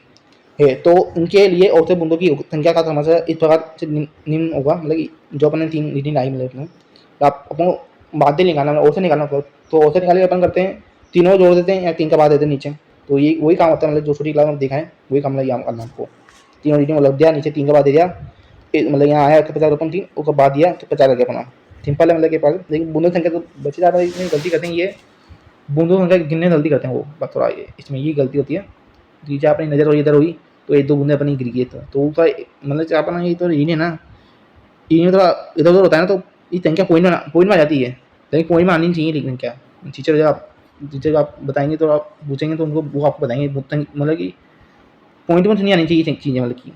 है, तो उनके लिए औसत बूंदों की संख्या का समस्या इस प्रकार से निम्न होगा, मतलब कि जो अपने 3 रीडिंग आई मतलब अपने, तो आप अपन माध्य निकालना औसत निकालना, तो औसत निकालने अपन करते हैं तीनों जोड़ देते हैं या 3 का बाद देते हैं नीचे, तो ये वही काम होता है, मतलब जो छोटी क्लास में दिखाएं वही काम लगे करना आपको, तीनों रीडिंग लग दिया नीचे 3 का बाद दे दिया, मतलब यहाँ आया तो 50 ओपन थी, उसके बाद दिया तो 50 लगे अपना। सिंपल है मतलब के पास, लेकिन बूंदों संख्या तो बच्चे ज़्यादा इसमें गलती करते हैं, ये बूंदों संख्या गिनने में गलती करते हैं वो, बस थोड़ा ये इसमें ये गलती होती है। नीचे अपनी नज़र हुई इधर हुई तो 1-2 बूंदें अपनी गिर गई, तो उसका मतलब अपना ये तो यही है ना, ये थोड़ा इधर उधर होता है ना, तो ये संख्या पॉइंट में आ जाती है, लेकिन पॉइंट में आनी चाहिए। लेकिन क्या टीचर जब आप बताएंगे तो आप पूछेंगे तो उनको वो आपको बताएंगे, मतलब कि पॉइंट में तो नहीं आनी चाहिए चीज़ें, मतलब कि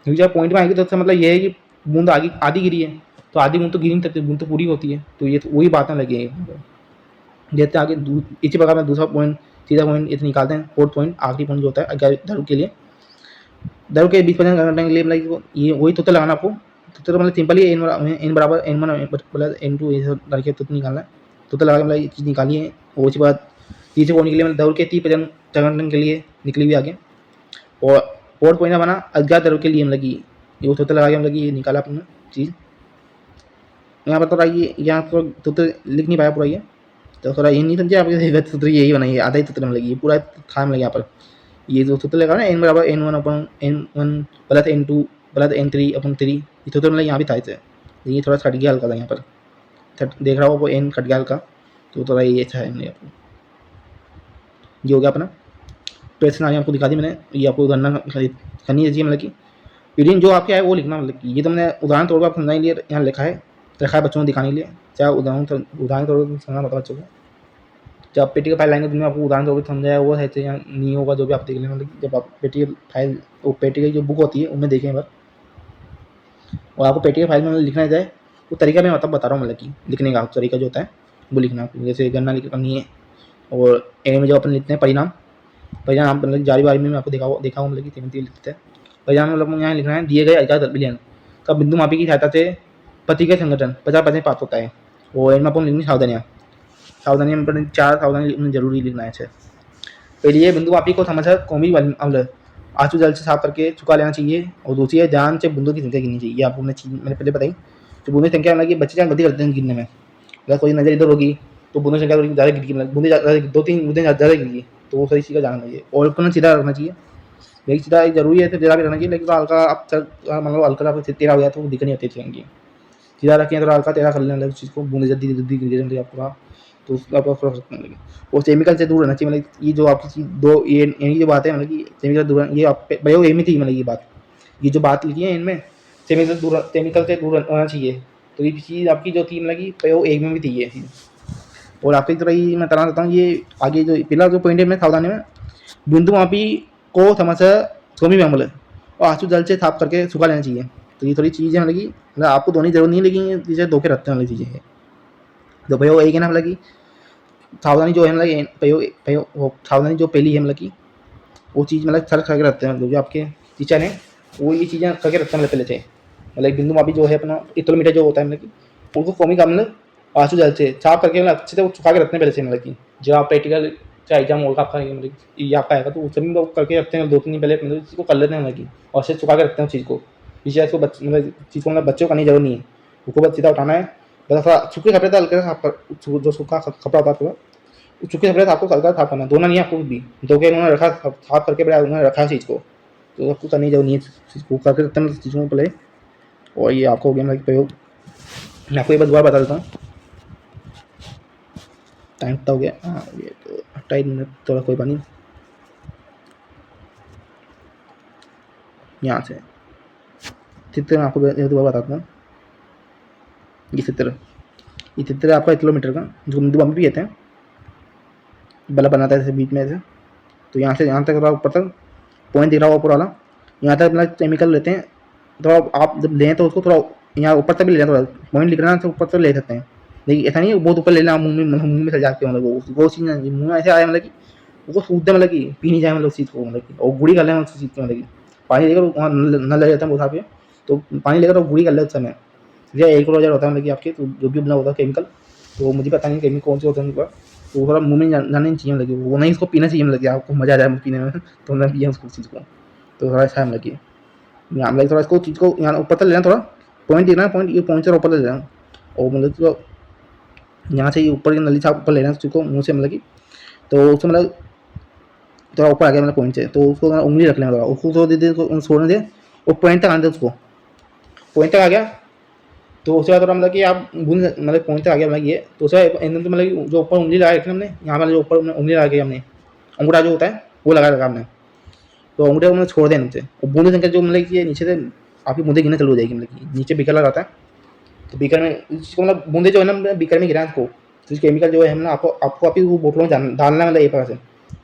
क्योंकि जब पॉइंट में आएगी तो उसका मतलब ये है कि बूंद आगे आधी गिरी है, तो आधी बूंद तो गिरी नहीं सकती, बूंद तो पूरी होती है। तो ये तो वही बात ना लगे, जैसे आगे इसी प्रकार में दूसरा पॉइंट, तीसरा पॉइंट इसे निकालते हैं। फोर्थ पॉइंट आखिरी पॉइंट जो होता है अगर धरु के लिए, धरु के 20% करने के लिए मतलब ये वही तोते लगाना आपको। तो मतलब सिंपल ही एन बराबर n1 प्लस n2 ये सब करके तोते निकालना है। तोते लगा के मतलब ये चीज़ निकाली है, और उसके बाद तीसरे पॉइंट के लिए मतलब धरु के 30% करने के लिए निकली हुई आगे। और फोर्थ पॉइंट बना अज्ञात धरु के लिए मतलब कि ये तोते लगा के मतलब कि ये निकाला अपने चीज़। यहाँ पर थोड़ा ये यहाँ तो तोते लिख नहीं पाया पूरा ये, तो थोड़ा ये नहीं समझे आपके सूत्र यही बनाइए, आधा ही सूत्र में लगी पूरा था में लगे यहाँ पर। ये जो सूत्र लगा ना n बराबर n1 अपन n1 plus n2 plus n3 अपन 3, ये सूत्र मतलब यहाँ भी था इसे, लेकिन ये थोड़ा कट गया हल्का था यहाँ पर, देख रहा हो वो n कट गया हल्का, तो थोड़ा ये अच्छा है आपको। ये हो गया अपना प्रश्न आगे आपको दिखा दी मैंने, ये आपको गणना करनी चाहिए मतलब कि रीडिंग जो आपके आए वो लिखना, मतलब कि ये तो मैंने उदाहरण तौर पर आपको समझाने के लिए यहाँ लिखा है बच्चों को दिखाने के लिए, चाहे उदाहरण तौर पर समझना पता बच्चों को। जब आप पेटी का फाइल लाएंगे तो मैं आपको उदाहरण तौर पर समझाया वो है या नहीं होगा, जो भी आप देख लें, मतलब जब आप पेटी की फाइल, वो पेटी की जो बुक होती है उनमें देखें बार, और आपको पेटी की फाइल में लिखना जाए वो तरीका मैं मतलब बता रहा हूँ, मतलब कि लिखने का तरीका जो होता है वो लिखना आपको, जैसे गणना लिखनी है। और ए में जो अपन लिखते हैं परिणाम मतलब जारी बारी में आपको देखा हूँ मतलब कि तीन लिखते हैं परिणाम, मतलब यहाँ लिखना है दिए गए अज्ञात विलयन का बिंदु मापी की सहायता से पति के संगठन 50% प्राप्त होता है। और इनमें अपन लिखनी सावधानियाँ में 4 सावधानी जरूरी लिखना है। पहली है बिंदु मापी को समझकर कौमी अम्ल आंसू जल से साफ करके चुका लेना चाहिए, और दूसरी है ध्यान से बूंदों की संख्या गिननी चाहिए। आपको मैंने पहले बताई, तो बूंदों की संख्या मतलब कि बच्चे क्या गलती करते हैं गिनने में, अगर कोई नजर इधर होगी तो बूंदों की संख्या ज़्यादा गिर गई, बूंदे 2-3 बूंदें ज़्यादा गिर गई, तो वो सही चीज़ का जानना चाहिए। और अपना सीधा रखना चाहिए, लेकिन सीधा एक जरूरी है, तो ज़्यादा भी रखना चाहिए, लेकिन हल्का आप मतलब हल्का आपको तेरा हो गया तो दिक्कत नहीं होती रहेंगी। सीधा रखें तो हल्का तेरा कर लेना उस चीज़ को, बूंदे जल्दी जल्दी गिर जाती आपको, तो उसका आप थोड़ा सकते हैं। और केमिकल से दूर रहना चाहिए, मतलब ये जो आपकी चीज़ दो ये जो बात है मतलब कि केमिकल दूर, ये आप भयो एम ही थी मतलब ये बात, ये जो बात लिखी है इनमें केमिकल से दूर रहना चाहिए, तो ये चीज़ आपकी जो थी मतलब कि भयो एक में भी थी ये चीज़। और आपकी तरह ही मैं बताना चाहता हूँ, ये आगे जो पहला जो पॉइंट है मैं सावधानी में बिंदु मापी को समस्या कमी में अमल और आंसू जल से साफ करके सुखा लेना चाहिए। तो ये थोड़ी चीज़ें मतलब कि मतलब आपको धोनी जरूरत नहीं है, लेकिन चीज़ें धोखे रखते हैं वाली चीज़ें है। तो भयो एक है ना मतलब कि सावधानी जो है मतलब वो सावधानी जो पहली है मतलब कि वो चीज़ मतलब सर करके रखते हैं, मतलब जो आपके टीचर हैं वो ये चीज़ें करके रखते हैं मतलब पहले से, मतलब बिंदु मापी जो है अपना इकोनोमीटर जो होता है मतलब कि उनको कौमी का मतलब आंसू जल से साफ करके मतलब अच्छे से वो सुखा के रखते हैं पहले से, मतलब कि जब आप प्रैक्टिकल चाहे एग्जाम होगा आपका मतलब ये आपका आएगा तो उस वो करके रखते हैं 2-3 दिन पहले मतलब चीज़ को कर लेते हैं, मतलब कि और से सुखा के रखते हैं उस चीज़ को। इस चीज़ को मतलब चीज़ को मतलब बच्चों का नहीं जरूर नहीं है, उसको बस सीधा उठाना है, बस थोड़ा सूखे कपड़े से हल्के साफ कर, जो सूखा कपड़ा होता है सूखे कपड़े से आपको हल्का साफ करना है, धोना नहीं है आपको भी, धो के उन्होंने रखा साफ करके बड़ा उन्होंने रखा है चीज़ को, तो आपको करनी जरूर नहीं है चीज़ को करके रखते हैं चीज़ों को पहले। और ये आपको हो गया मतलब प्रयोग, मैं आपको एक बार दोबारा बता देता हूँ, टाइम तो हो गया, हाँ ये तो 2.5 मिनट थोड़ा कोई बात नहीं। यहाँ से चित्र मैं आपको दोबारा बताता हूँ, ये चित्र आपका 1 किलोमीटर का जो बिंदु मापी भी कहते हैं, बल्ब बनाता है जैसे बीच में ऐसे, तो यहाँ से यहाँ तक ऊपर तक पॉइंट दिख रहा होगा पूरा वाला, यहाँ तक मतलब केमिकल लेते हैं, तो आप जब लें तो उसको थोड़ा यहाँ ऊपर तक भी ले लें, थोड़ा पॉइंट लिखना है तो ऊपर तक ले सकते हैं, लेकिन ऐसा नहीं है बहुत ऊपर ले लेना, मुँह में सजा के मतलब वो चीज़ मुँह में ऐसे आया मतलब कि उसको सूख दे, मतलब कि पी नहीं जाए मतलब उस चीज़ को, मतलब कि और गुड़ी कर लें उस चीज़ को, मतलब कि पानी लेकर वहाँ नल लग जाता है बहुत पे, तो पानी लेकर गुड़ी कर ले उस समय, या 1 रोज़ होता है मतलब कि आपके तो जो भी बना होता है केमिकल, तो मुझे पता नहीं केमिकल कौन से होते हैं उनका, तो थोड़ा मुँह में जाने नहीं चाहिए, लगे वो नहीं, इसको पीना चाहिए, मतलब कि आपको मज़ा आ जाए पीने में, तो मैं पिया उसको चीज़ को, तो थोड़ा ऐसा है मतलब कि यहाँ मतलब थोड़ा इसको चीज़ को यहाँ ऊपर तक लेना, थोड़ा पॉइंट देखना, पॉइंट ये पॉइंट से ऊपर ले लेना, और मतलब तो यहाँ से ये ऊपर की नली छाप ऊपर लेना चीज़ को मुँह से, मतलब कि तो उससे मतलब थोड़ा ऊपर आ गया मतलब पॉइंट से, तो उसको उंगली रख लेना, थोड़ा उसको थोड़ा दे छोड़ने दे और पॉइंट तक आने दे उसको, पॉइंट तक आ गया तो उसके बाद थोड़ा मतलब कि आप बूंद मतलब पॉइंट तक आ गया मतलब ये, तो उसके बाद एकदम तो मतलब जो ऊपर उंगली लगा रखी हमने, यहाँ पर जो ऊपर उंगली लगा के हमने अंगूठा जो होता है वो लगा रखा हमने, तो अंगूठे को मतलब छोड़ दें नीचे, और बूंद संख्या जो मतलब कि नीचे से आपकी बूंदे गिरना चालू हो जाएगी, मतलब कि नीचे बीकर लगा होता है, तो बीकर में इसको मतलब बूंदे जो है ना बीकर में गिरा इसको, तो केमिकल जो है ना आपको आपको आपकी वो बोतलों में डालना है मतलब एक प्रकार से,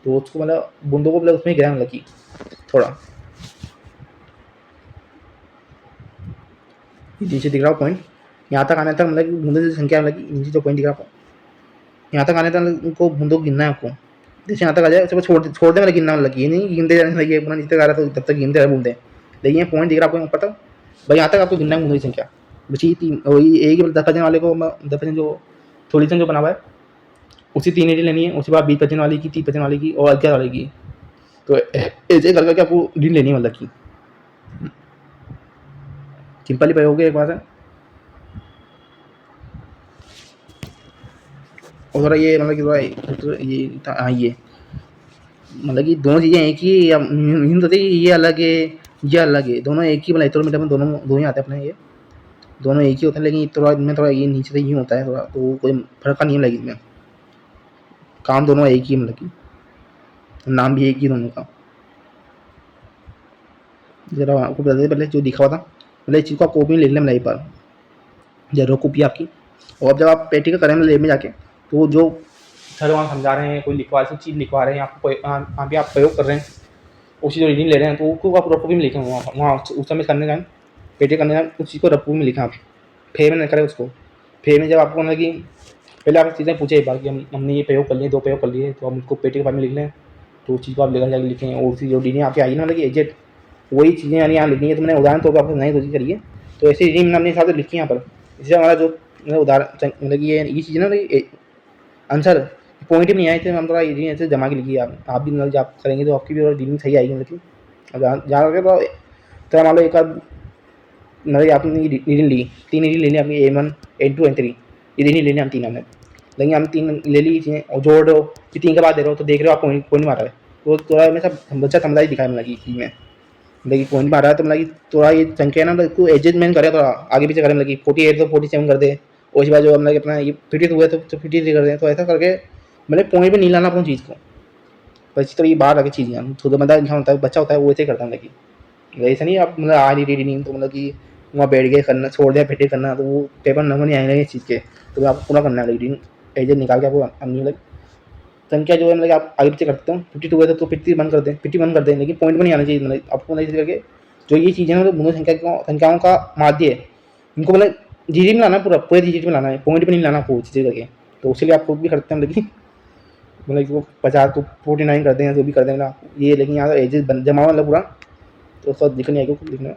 तो उसको मतलब बूंदों को मतलब उसमें गिरा मतलब कि थोड़ा नीचे दिख रहा हो पॉइंट, यहाँ तक आने तक मतलब कि बूंदे की संख्या मतलब कि नीचे जो पॉइंट दिख रहा आपको, यहाँ तक आने तक उनको बूंदों को गिनना है आपको, जैसे यहाँ तक आ जाए उसके बाद छोड़ दे मतलब गिनना, मतलब ये नहीं गिनते जाने लगे अपना नीचे तक आ रहा तो तब तक गिनते रहे बूंदे, लेकिन ये पॉइंट दिख रहा आपको ऊपर तक, भाई यहाँ तक आपको गिनना है बूंदों की संख्या, बस ये तीन वही एक ही 10 वाले को 10 जो थोड़ी सन जो बना हुआ है उसी 3 एडी लेनी है, उसके बाद 20 वाली की 30 वाली की और 11 वाले की, तो ऐसे कर करके आपको रील लेनी है मतलब की सिंपली पे हो गया एक बार से, और थोड़ा ये मतलब कि थोड़ा ये हाँ ये मतलब कि दोनों चीज़ें एक ही या यूँ तो ये अलग है ये अलग है, दोनों एक ही मतलब इलेक्ट्रोमीटर में दोनों दो ही आते हैं अपने, ये दोनों एक ही होते हैं, लेकिन थोड़ा इनमें थोड़ा ये नीचे से यूँ होता है थोड़ा, तो कोई फर्क का नहीं लगी इसमें, काम दोनों एक ही मतलब कि नाम भी एक ही दोनों का। जरा आपको बता दें पहले जो दिखा हुआ था, मतलब इस चीज़ को आप कॉपी में लिख लें मतलब एक बार, जरूर कॉपी आपकी, और अब जब आप पेटी का करें लेब में जाके, तो जो सर वहाँ समझा रहे हैं कोई लिखवा सब चीज़ लिखवा रहे हैं आपको, यहाँ पे आप प्रयोग कर रहे हैं उसी जो रीडिंग ले रहे हैं, तो उसको आप रफू में लिखें वहाँ उस समय करने का पेटी करने का उस चीज़ को रफू में लिखें आप, फेर में न करें उसको, फेर में जब आपको मतलब कि पहले आप चीज़ें पूछे एक बार कि हमने ये प्रयोग कर लिए 2 प्रयोग कर लिए, तो हम उसको पेटी के बारे में लिख लें, तो उस चीज़ को आप लेकर जाके लिखें, और उसी जो रीडिंग आपकी आई ना मतलब कि एजेड वही चीज़ें यानी यहाँ लिखनी है, तो मैंने उदाहरण तौर पर आपको नहीं कोशिश करिए, तो ऐसी रीडिंग मैंने अपने हिसाब से लिखी यहाँ पर, इससे हमारा जो मतलब उदाहरण मतलब कि ये चीज़ ना आंसर पॉइंट भी नहीं आए थे, हम थोड़ा रीडिंग ऐसे जमा के लिखिए आप भी मतलब आप करेंगे तो आपकी भी रीडिंग सही आएगी, मतलब कि जहाँ करके तो मान लो एक आध मतलब आपने रीडिंग ली 3 रीडिंग लेनी आपकी A1 A2 N3 ये रीडिंग लेनी हम 3 हमने, लेकिन हम 3 ले ली चीज़ें और जोड़ रहे हो कि 3 के बाद दे रहे हो, तो देख रहे हो आप पॉइंट मार रहा है, तो थोड़ा हमें सब बच्चा समझदारी दिखाया मतलब कि चीज़ में, मतलब कि पॉइंट मार रहा है, तो मतलब कि थोड़ा ये संख्या ना मतलब एडजस्टमेंट करे, थोड़ा आगे पीछे करें, मतलब कि 48 तो 47 कर दे, और उसके बाद जो मतलब अपना ये 52 हुआ तो 53 कर दें, तो ऐसा करके मतलब पॉइंट पे नहीं लाना अपनी चीज़ को, बस तो ये बाहर आगे चीज़ है खुद बंदा इंसान होता है बच्चा होता है वो ऐसे करता है, मतलब ऐसा नहीं आप मतलब आ नहीं रीडिंग नहीं तो मतलब कि वहाँ बैठ गए करना छोड़ दिया फिर करना, तो वो पेपर नंबर नहीं आएंगे इस चीज़ के, तो आपको पूरा करना है रीडिंग एजेंट निकाल के आपको अन्य मतलब संख्या जो है मतलब आप आगे पीछे करते हो 52 है तो 53 बंद कर दें 51 कर दें, लेकिन पॉइंट में नहीं आना चाहिए, मतलब आपको नहीं करके जो ये चीज़ें हैं मतलब दोनों संख्याओं का माध्य है इनको मतलब डिजिट में लाना पूरा पूरे डिजिट में लाना है, पॉइंट में नहीं लाना आपको चीज़ें करके, तो उसके लिए आप खुद भी करते हैं मतलब वो 50 को 49 कर दें जो भी कर दें ना ये, लेकिन यहाँ एजेस जमा मतलब पूरा तो उसका दिखने आएगा कुछ लिखना,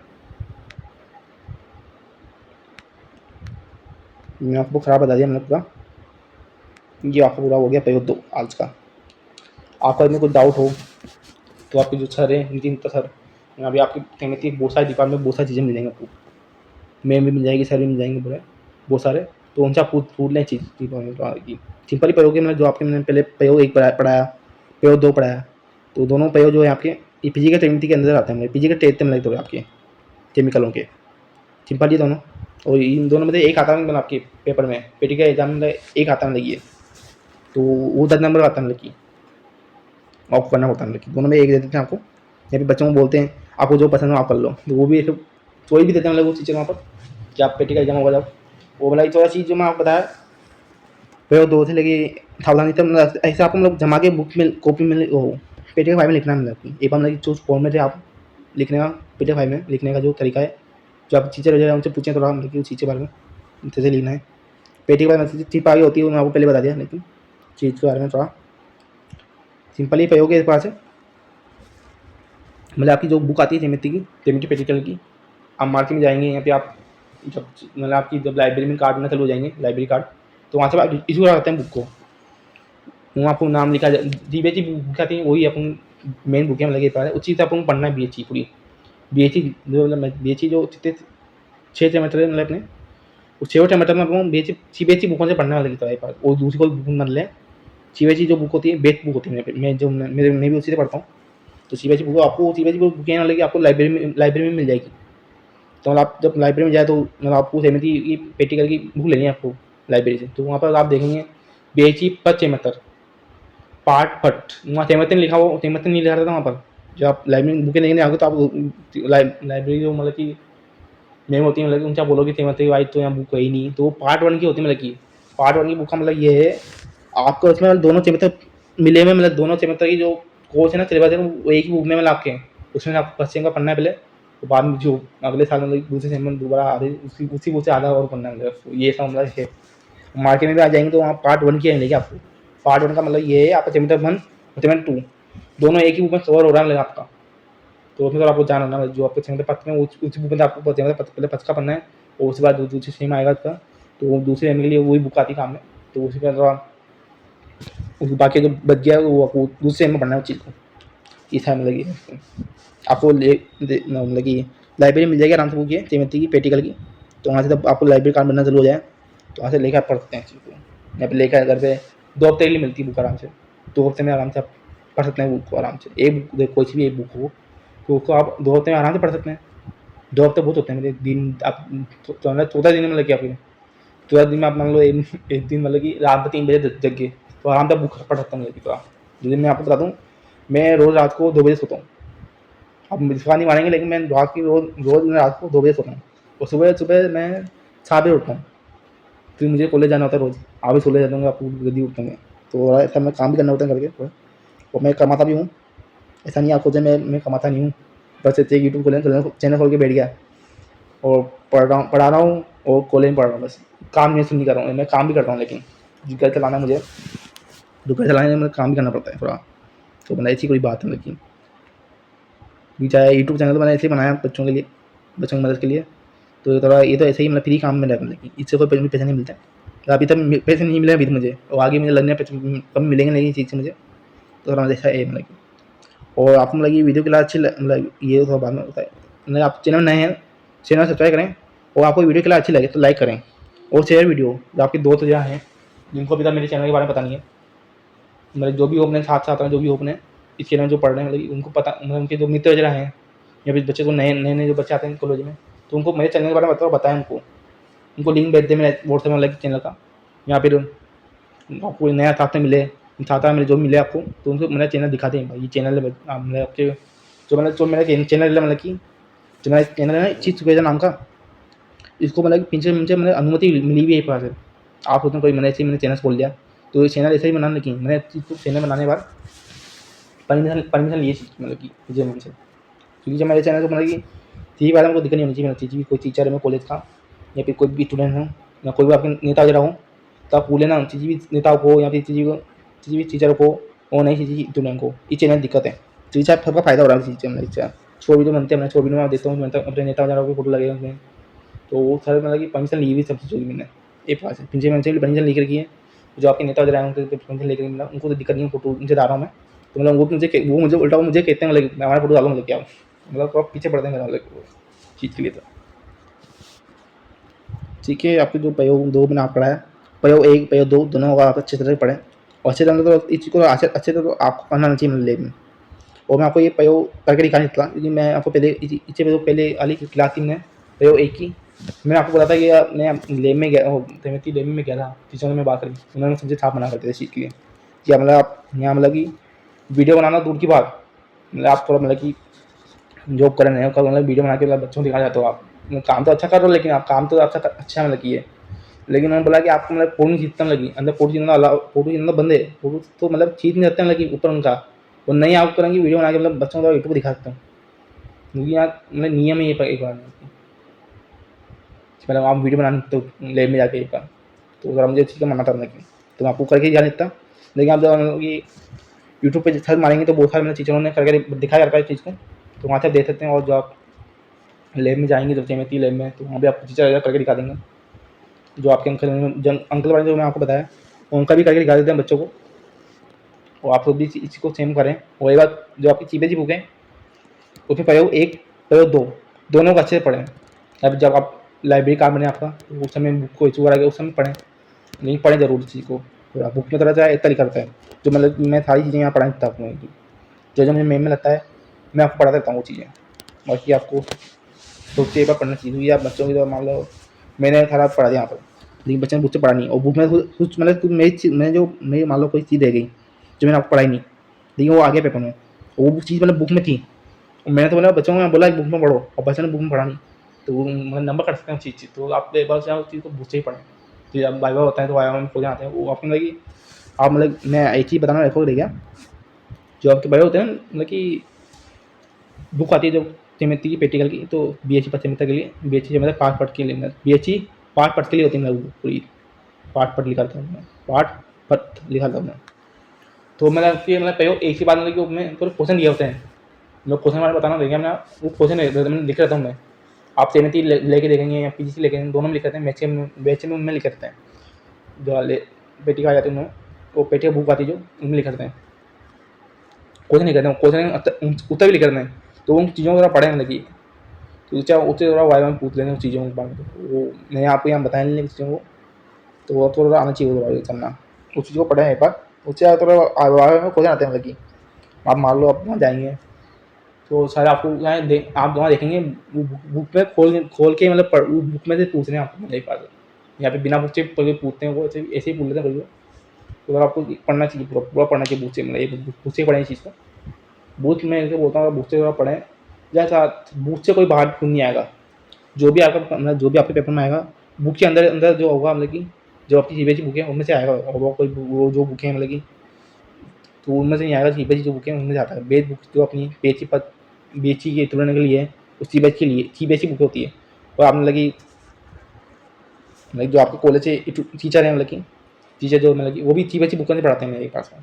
मैं आपको ख़राब बता दिया मैंने पूरा, ये आपका पूरा हो गया प्रयोग 2 आज का। आपका इसमें कुछ डाउट हो तो आपके जो सर हैं नितिन सर यहाँ भी आपकी कहने बहुत सारे डिपार्टमेंट में बहुत सारी चीज़ें मिल जाएंगी आपको, मैम भी मिल जाएगी सर भी मिल जाएंगे पूरे बहुत सारे, तो उनसे आप पूछ लें चीज़ की सिंपल ही प्रयोग है, मतलब जो आपके मैंने पहले प्रयोग 1 पढ़ाया प्रयोग 2 पढ़ाया, तो दोनों प्रयोग जो है आपके ये फिजिकल केमिस्ट्री के अंदर आते हैं, फिजिकल टेस्ट में लगते हैं आपके केमिकलों के, सिंपल ये दोनों, और इन दोनों में से एक आता है मतलब आपके पेपर में पेटी का एग्जाम में एक आता है मतलब ये, तो वो 10 नंबर आता है मतलब कि आपको करना पड़ता है, मतलब कि दोनों में एक दे देते हैं आपको, या फिर बच्चों को बोलते हैं आपको जो पसंद हो आप कर लो, तो वो भी ऐसे कोई भी देते हैं मतलब वो चीज़ें वहाँ पर कि आप पेटी का एग्जाम होगा जब वो मतलब थोड़ा चीज़ जो मैं आपको बताया प्रयोग 2 से लेके सावधानी तक मतलब ऐसे आपको मतलब जमा के बुक में कॉपी में वो पेटी का फाइल में लिखना है, मतलब एक बार मतलब जो फॉर्मेट है आप लिखने का पेटी फाइल में लिखने का जो तरीका है, जो आप टीचर वगैरह उनसे पूछें थोड़ा मतलब कि उस चीज़ के बारे में जैसे लिखना है, पेटी के बाद चीज़ आगे होती है वो मैं आपको पहले बता दिया, लेकिन चीज़ के बारे में थोड़ा सिंपल ही प्रयोग है इस बार से, मतलब आपकी जो बुक आती है जेमेट्री प्रैक्टिकल की आप मार्केट में जाएंगे यहाँ पे आप जब मतलब आपकी जब लाइब्रेरी में कार्ड में चालू हो जाएंगे लाइब्रेरी कार्ड, तो वहाँ से आप इशू कराते हैं बुक को, वहाँ आपको नाम लिखा जाए DBHC बुक आती है वही अपन मेन बुक है मतलब कि उस चीज़ से आपको पढ़ना है BHC पूरी BHC जो मतलब BHC जो जितने 6 चैप्टर है मतलब अपने उस 6 चैप्टर में आपको CBHC बुकों से पढ़ना वाला लिखता है पास, और दूसरी कोई बुक मत लें, CBHC जो बुक होती है बेस्ट बुक होती है मैं भी उसी से पढ़ता हूँ, तो CBHC बुक आपको CBHC बुक मतलब कि आपको लाइब्रेरी में मिल जाएगी, तो मतलब आप जब लाइब्रेरी में जाए तो मतलब आपको सेमेंट्री की प्रैक्टिकल की बुक लेनी है आपको लाइब्रेरी से। तो वहाँ पर आप देखेंगे बेची पच चेमतर पार्ट फट, वहाँ तेमतन लिखा हो, तेमतन नहीं लिखा रहता वहाँ पर। जब आप लाइब्रेरी बुकें लेने आओगे तो आप लाइब्रेरी जो मतलब कि मेम होती है, मतलब कि उनसे आप बोलोगे तेमतन वाइट तो यहाँ बुक है ही नहीं, तो वो पार्ट वन की होती है। मतलब कि पार्ट वन की बुक का मतलब ये है आपको उसमें मतलब दोनों चैप्टर मिले में, मतलब दोनों चैप्टर की जो कोर्स है ना, सिलेबस है, वो एक ही बुक में मतलब आपके उसमें आपको फर्स्ट सेम का पढ़ना है पहले, तो बाद में जो अगले साल मतलब दूसरे सेम में दोबारा आधे उसी बुक से आधा और पढ़ना है, मतलब ये सब मतलब है। मार्केट में भी आ जाएंगे तो वहाँ पार्ट वन की मिलेगी आपको। पार्ट वन का मतलब ये है आपका चैप्टर वन और चैप्टर टू दोनों एक ही बुक में कवर हो रहा है आपका। तो उसमें तो आपको जान होना जो आपके चैप्टर पथ में उस बुक में आपको पहले पथ का पढ़ना है, और उसके बाद दूसरी सेम आएगा उसका, तो वो दूसरे सेम के लिए वही बुक आती है काम में। तो उसी पर बाकी जो बच गया वो आपको दूसरे सेम में पढ़ना है उस चीज़ को। इस है मतलब कि आपको मतलब कि लाइब्रेरी मिल जाएगी आराम से बुक ये चैप्टर की प्रैक्टिकल की। तो वहाँ से जब आपको लाइब्रेरी कार्ड बनना चालू हो जाए तो वहाँ से लेकर आप पढ़ सकते हैं इस चीज़ को। यहाँ पर लेकर घर पे 2 हफ्ते के लिए मिलती है बुक आराम से। 2 हफ्ते में आराम से आप पढ़ सकते हैं बुक को आराम से। एक बुक कोई सी भी एक बुक हो तो उसको आप 2 हफ्ते में आराम से पढ़ सकते हैं। 2 हफ्ते बहुत होते हैं मेरे दिन, आप 14 दिन में लगे आपके 14 दिन में आप मान लो एक दिन मतलब कि रात में 3 बजे जग गए तो आराम से बुक पढ़ सकता हूँ। तो आप जिस दिन मैं आपको बता दूँ, मैं रोज़ रात को 2 बजे सोता हूँ। आप विश्वास नहीं मानेंगे लेकिन मैं रात की रोज़ मैं रात को 2 बजे सोता हूँ, और सुबह सुबह मैं 7 बजे उठता हूँ। फिर मुझे कॉलेज जाना होता है रोज़। आप भी कॉलेज जाते होंगे, आपको जल्दी उठते होंगे, तो ऐसा मैं काम भी करना होता है करके थोड़ा। और मैं कमाता भी हूँ, ऐसा नहीं आप सोचें मैं कमाता नहीं हूँ। बस एक यूट्यूब चैनल खोल के बैठ गया और पढ़ा रहा हूँ और कॉलेज में पढ़ रहा हूँ। बस काम नहीं कर रहा हूँ, मैं काम भी करता हूँ, लेकिन घर चलाना मुझे, घर चलाने में काम भी करना पड़ता है थोड़ा। तो मतलब ऐसी कोई बात है, लेकिन भी चाहे यूट्यूब चैनल तो मैंने इसलिए बनाया बच्चों के लिए, बच्चों की मदद के लिए। तो ये तो ऐसे ही मतलब फ्री काम में रहता है, लेकिन इससे कोई पैसा नहीं मिलता है। तो अभी तक पैसे नहीं मिले अभी मुझे, और आगे मुझे लगने कम मिलेंगे नहीं इस चीज़ से मुझे। तो थोड़ा ऐसा है मतलब कि। और आपको मतलब ये वीडियो के लिए अच्छी मतलब ये थोड़ा बाद में होता है, मतलब आप चैनल नए हैं चैनल सब्सक्राइब करें, और आपको वीडियो के लिए अच्छी लगे तो लाइक करें और शेयर वीडियो। जो आपके दोस्त जहाँ हैं जिनको अभी तक मेरे चैनल के बारे में पता नहीं है, मतलब जो भी हो अपने साथ साथ हैं, जो भी हो अपने इस चैनल जो पढ़ रहे हैं, मतलब उनको पता, मतलब उनके जो मित्र जरा हैं या फिर बच्चे को नए नए जो बच्चे आते हैं कॉलेज में, तो उनको मेरे चैनल के बारे में बताएं उनको लिंक भेज दें मेरे व्हाट्सएप में, लाइक चैनल का, या फिर आपको नया छात्र मिले जो मिले आपको, तो उनको मेरा चैनल दिखा दें भाई ये चैनल है मतलब आपके जो मेरा चैनल है, मतलब कि जो मेरा चैनल है चीज सुखेजा नाम का, इसको मतलब पीछे मुझे मतलब अनुमति मिली हुई है एक बार से। आप सोचते कोई मैंने ऐसे ही मैंने चैनल खोल दिया, तो ये चैनल ऐसे ही बनाने की मैंने चैनल बनाने के बाद परमिशन लिए मतलब कि मुझे मुझसे, क्योंकि जब मेरे चैनल को मतलब कि किसी बारे में कोई दिक्कत नहीं होनी चाहिए, मतलब चीज़ भी कोई टीचर है मैं कॉलेज का, या फिर कोई भी स्टूडेंट हो, या कोई भी आपके नेता वगैरह हो, तो आप बोले ना किसी भी नेताओं को या फिर किसी भी टीचर को और नहीं किसी स्टूडेंट को ये चैनल दिक्कत है, तो इससे सबका फायदा हो रहा है इस चीज़ में। इससे छोड़ वीडियो बनते हैं, मैं छोड़ वीडियो में देखता हूँ अपने नेता वगैरह को फोटो लगेगा उसमें, तो वो सर मतलब कि परमिशन ली हुई सब चीज़ों की मैंने एक पास है पीछे मैंने परमिशन लेकर की है। जो आपके नेता वगैरह हैं उनके परमिशन लेकर मतलब उनको तो दिक्कत नहीं है, फोटो उनसे डाल रहा हूँ मैं, तो मतलब वो मुझे उल्टा वो मुझे कहते हैं मतलब मैं हमारा फोटो डालूँ, मतलब क्या मतलब आप पीछे पड़ते हैं मेरा मतलब चीज़ के लिए। तो ठीक है, आपके जो प्रयोग 2 मैंने आप पढ़ा है, प्रयोग 1 प्रयोग 2 दोनों का आप अच्छे तरह से पढ़ें, और अच्छे तरह तो इस चीज़ को अच्छे तरह तो आपको करना नहीं चाहिए लेब में। और मैं आपको ये प्रयोग करके दिखाने निकला, क्योंकि मैं आपको पहले इससे पहले वाली क्लास 3 में प्रयोग 1 की मैंने आपको बताया था कि मैं लेब में गया केमिस्ट्री लेब में गया था, टीचर ने मैं बात करी, उन्होंने मुझे छाप मना कर दिया इस चीज़ के लिए कि मतलब आप यहाँ मतलब कि वीडियो बनाना दूर की बात, मतलब आप थोड़ा मतलब कि जॉब कर रहे हो कल, मतलब वीडियो बना के मतलब बच्चों को दिखा जाते हो आप, काम तो अच्छा कर रहे हो, लेकिन आप काम तो अच्छा मतलब किए, लेकिन उन्होंने बोला कि आपको मतलब फोटो नहीं खींचना लगी, अंदर फोटो खींचना अलाउ, फोटो खींचना बंद है, फोटो तो मतलब खींच नहीं सकते हैं लगी ऊपर उनका, और नहीं आप करेंगे वीडियो बना के मतलब बच्चों को यूट्यूब पर दिखा सकते हो, क्योंकि यहाँ मतलब नियम है ये एक बार मतलब आप वीडियो बनाने तो लैब में जाके एक बार, तो ज़रा मुझे चीज़ का मना था मतलब, तो मैं आपको करके जा देता, लेकिन आप जब मतलब कि यूट्यूब पर सर्च मारेंगे तो बहुत सारे मतलब टीचरों ने करके दिखाया करता है इस चीज़ को, तो वहाँ से आप देख सकते हैं। और जो आप लैब में जाएंगे जब केमिस्ट्री लैब में, तो वहाँ भी आपको टीचर करके दिखा देंगे, जो आपके अंकल वाले जो मैं आपको बताया उनका भी करके दिखा देते हैं बच्चों को, और आप लोग भी इसी को सेम करें। और एक बात, जो आपकी सीबीएसई बुक है उसमें प्रयोग 1 प्रयोग 2 दोनों को अच्छे से पढ़ें। अब जब आप लाइब्रेरी कार्ड बने आपका तो उस समय बुक को इशू करा उस समय पढ़ें, नहीं पढ़ें जरूर इस चीज़ को, तो बुक में तरह से एक तरीका करता है, जो मतलब मैं सारी चीज़ें यहाँ पढ़ा देता हूँ, जो जो मुझे मेम में लगता है मैं आपको पढ़ा देता हूँ वो चीज़ें, बाकी आपको तो उसके एक बार पढ़ना चाहिए, क्योंकि आप बच्चों की तो मान लो मैंने खराब पढ़ा दिया यहाँ पर, लेकिन बच्चे ने बुक से पढ़ा नहीं, और बुक में कुछ मतलब कुछ मैंने जो मेरी मान लो कोई चीज़ रह गई जो मैंने आपको पढ़ाई नहीं, लेकिन वो आ गया पेपर में, वो चीज़ मतलब बुक में थी, और मैंने तो बोला बच्चों को, मैं बोला बुक में पढ़ो, और बच्चों ने बुक में पढ़ा नहीं, तो वो मतलब नंबर कट सकते हैं उस चीज़ से। तो आप एक बार से उस चीज़ को बुक से ही पढ़ें। तो जब वाइवा होता है तो वाइवा में क्वेश्चन आते हैं, वो आपको मतलब कि आप मतलब मैं एक चीज़ बताना रखोगे रह गया, जो आपके बड़े होते हैं मतलब कि बुक आती है जो चिमिट्टी की प्रैक्टिकल की, तो बीएससी पथ चिमिता के लिए, बीएससी मतलब पाठ पढ़ के लिए, बीएससी पाठ पढ़ के लिए होती है मतलब पूरी पाठ पढ़ लिखा था हमने, पाठ पढ़ लिखा था हमने। तो मतलब कि मतलब प्रयोग एक ही बात मतलब कि उसमें पूरे क्वेश्चन दिए होते हैं, लोग क्वेश्चन बारे में बताना देंगे, मैं वो क्वेश्चन लिख रहता हूँ मैं, आप चिमिट्टी लेके देखेंगे या पीजीसी लेके दोनों में लिख रहते हैं, मैक्सिमम में लिख रहते हैं, जो वाले पेटी आ जाते हैं उनमें, वो पेटी बुक आती है जो उनमें लिख रहते हैं, क्वेश्चन नहीं करते हैं, क्वेश्चन उत्तर भी लिख रहते हैं। तो उन चीज़ों को थोड़ा पढ़े लगी, तो उससे थोड़ा वाइवा में पूछ लेते हैं उस चीज़ों के बारे में, तो वो मैंने आपको यहाँ बताया नहीं चीज़ों को, तो वो थोड़ा आना चाहिए थोड़ा करना, उस चीज़ को पढ़े एक बार, उससे थोड़ा वाइवा में क्वेश्चन आते हैं मतलब कि आप मान लो आप वहाँ जाएंगे तो सारे आपको यहाँ आप वहाँ देखेंगे बुक में खोल के मतलब बुक में से पूछ रहे हैं आपको, एक बार यहाँ पे बिना बुक से पूछते हैं, वो ऐसे ही पूछ लेते हैं, तो अगर आपको पढ़ना चाहिए, पूरा पूरा पढ़ना चाहिए बुक से, मतलब एक बुक से पढ़ें चीज़ को, बुक में ऐसे बोलता हूँ बुक से थोड़ा पढ़ें, जैसा बुक से कोई बाहर नहीं आएगा, जो भी आपका मतलब जो भी आपके पेपर में आएगा बुक के अंदर अंदर जो होगा मतलब कि जो आपकी सीबीएसई बुक है उनमें से आएगा, और वो कोई वो जो बुक है मतलब कि तो उनमें से नहीं आएगा, सीबीएसई जो बुक है उनमें से आता है, बेस बुक जो अपनी बीएससी के तुलना के लिए उस सीबीएसई के लिए सीबीएसई बुक होती है, और आपने लगी मतलब जो आपके कॉलेज से टीचर हैं मतलब कि टीचर जो मतलब कि वो भी सीबीएसई बुक से पढ़ाते हैं मेरे पास में,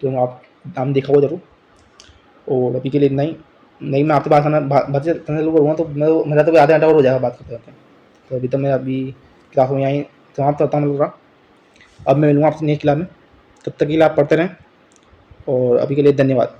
तो आप नाम देखा हो जरूर। और अभी के लिए इतना ही, नहीं मैं आपसे बात करना बात करने लूँगा तो मेरा तो आधा घंटा और हो जाएगा बात करते करते, तो अभी तो मैं अभी क्लास में यहीं समाप्त करता हूँ मेरा, अब मैं मिलूँगा आपसे नेक्स्ट क्लास में, तब तक के लिए आप पढ़ते रहें, और अभी के लिए धन्यवाद।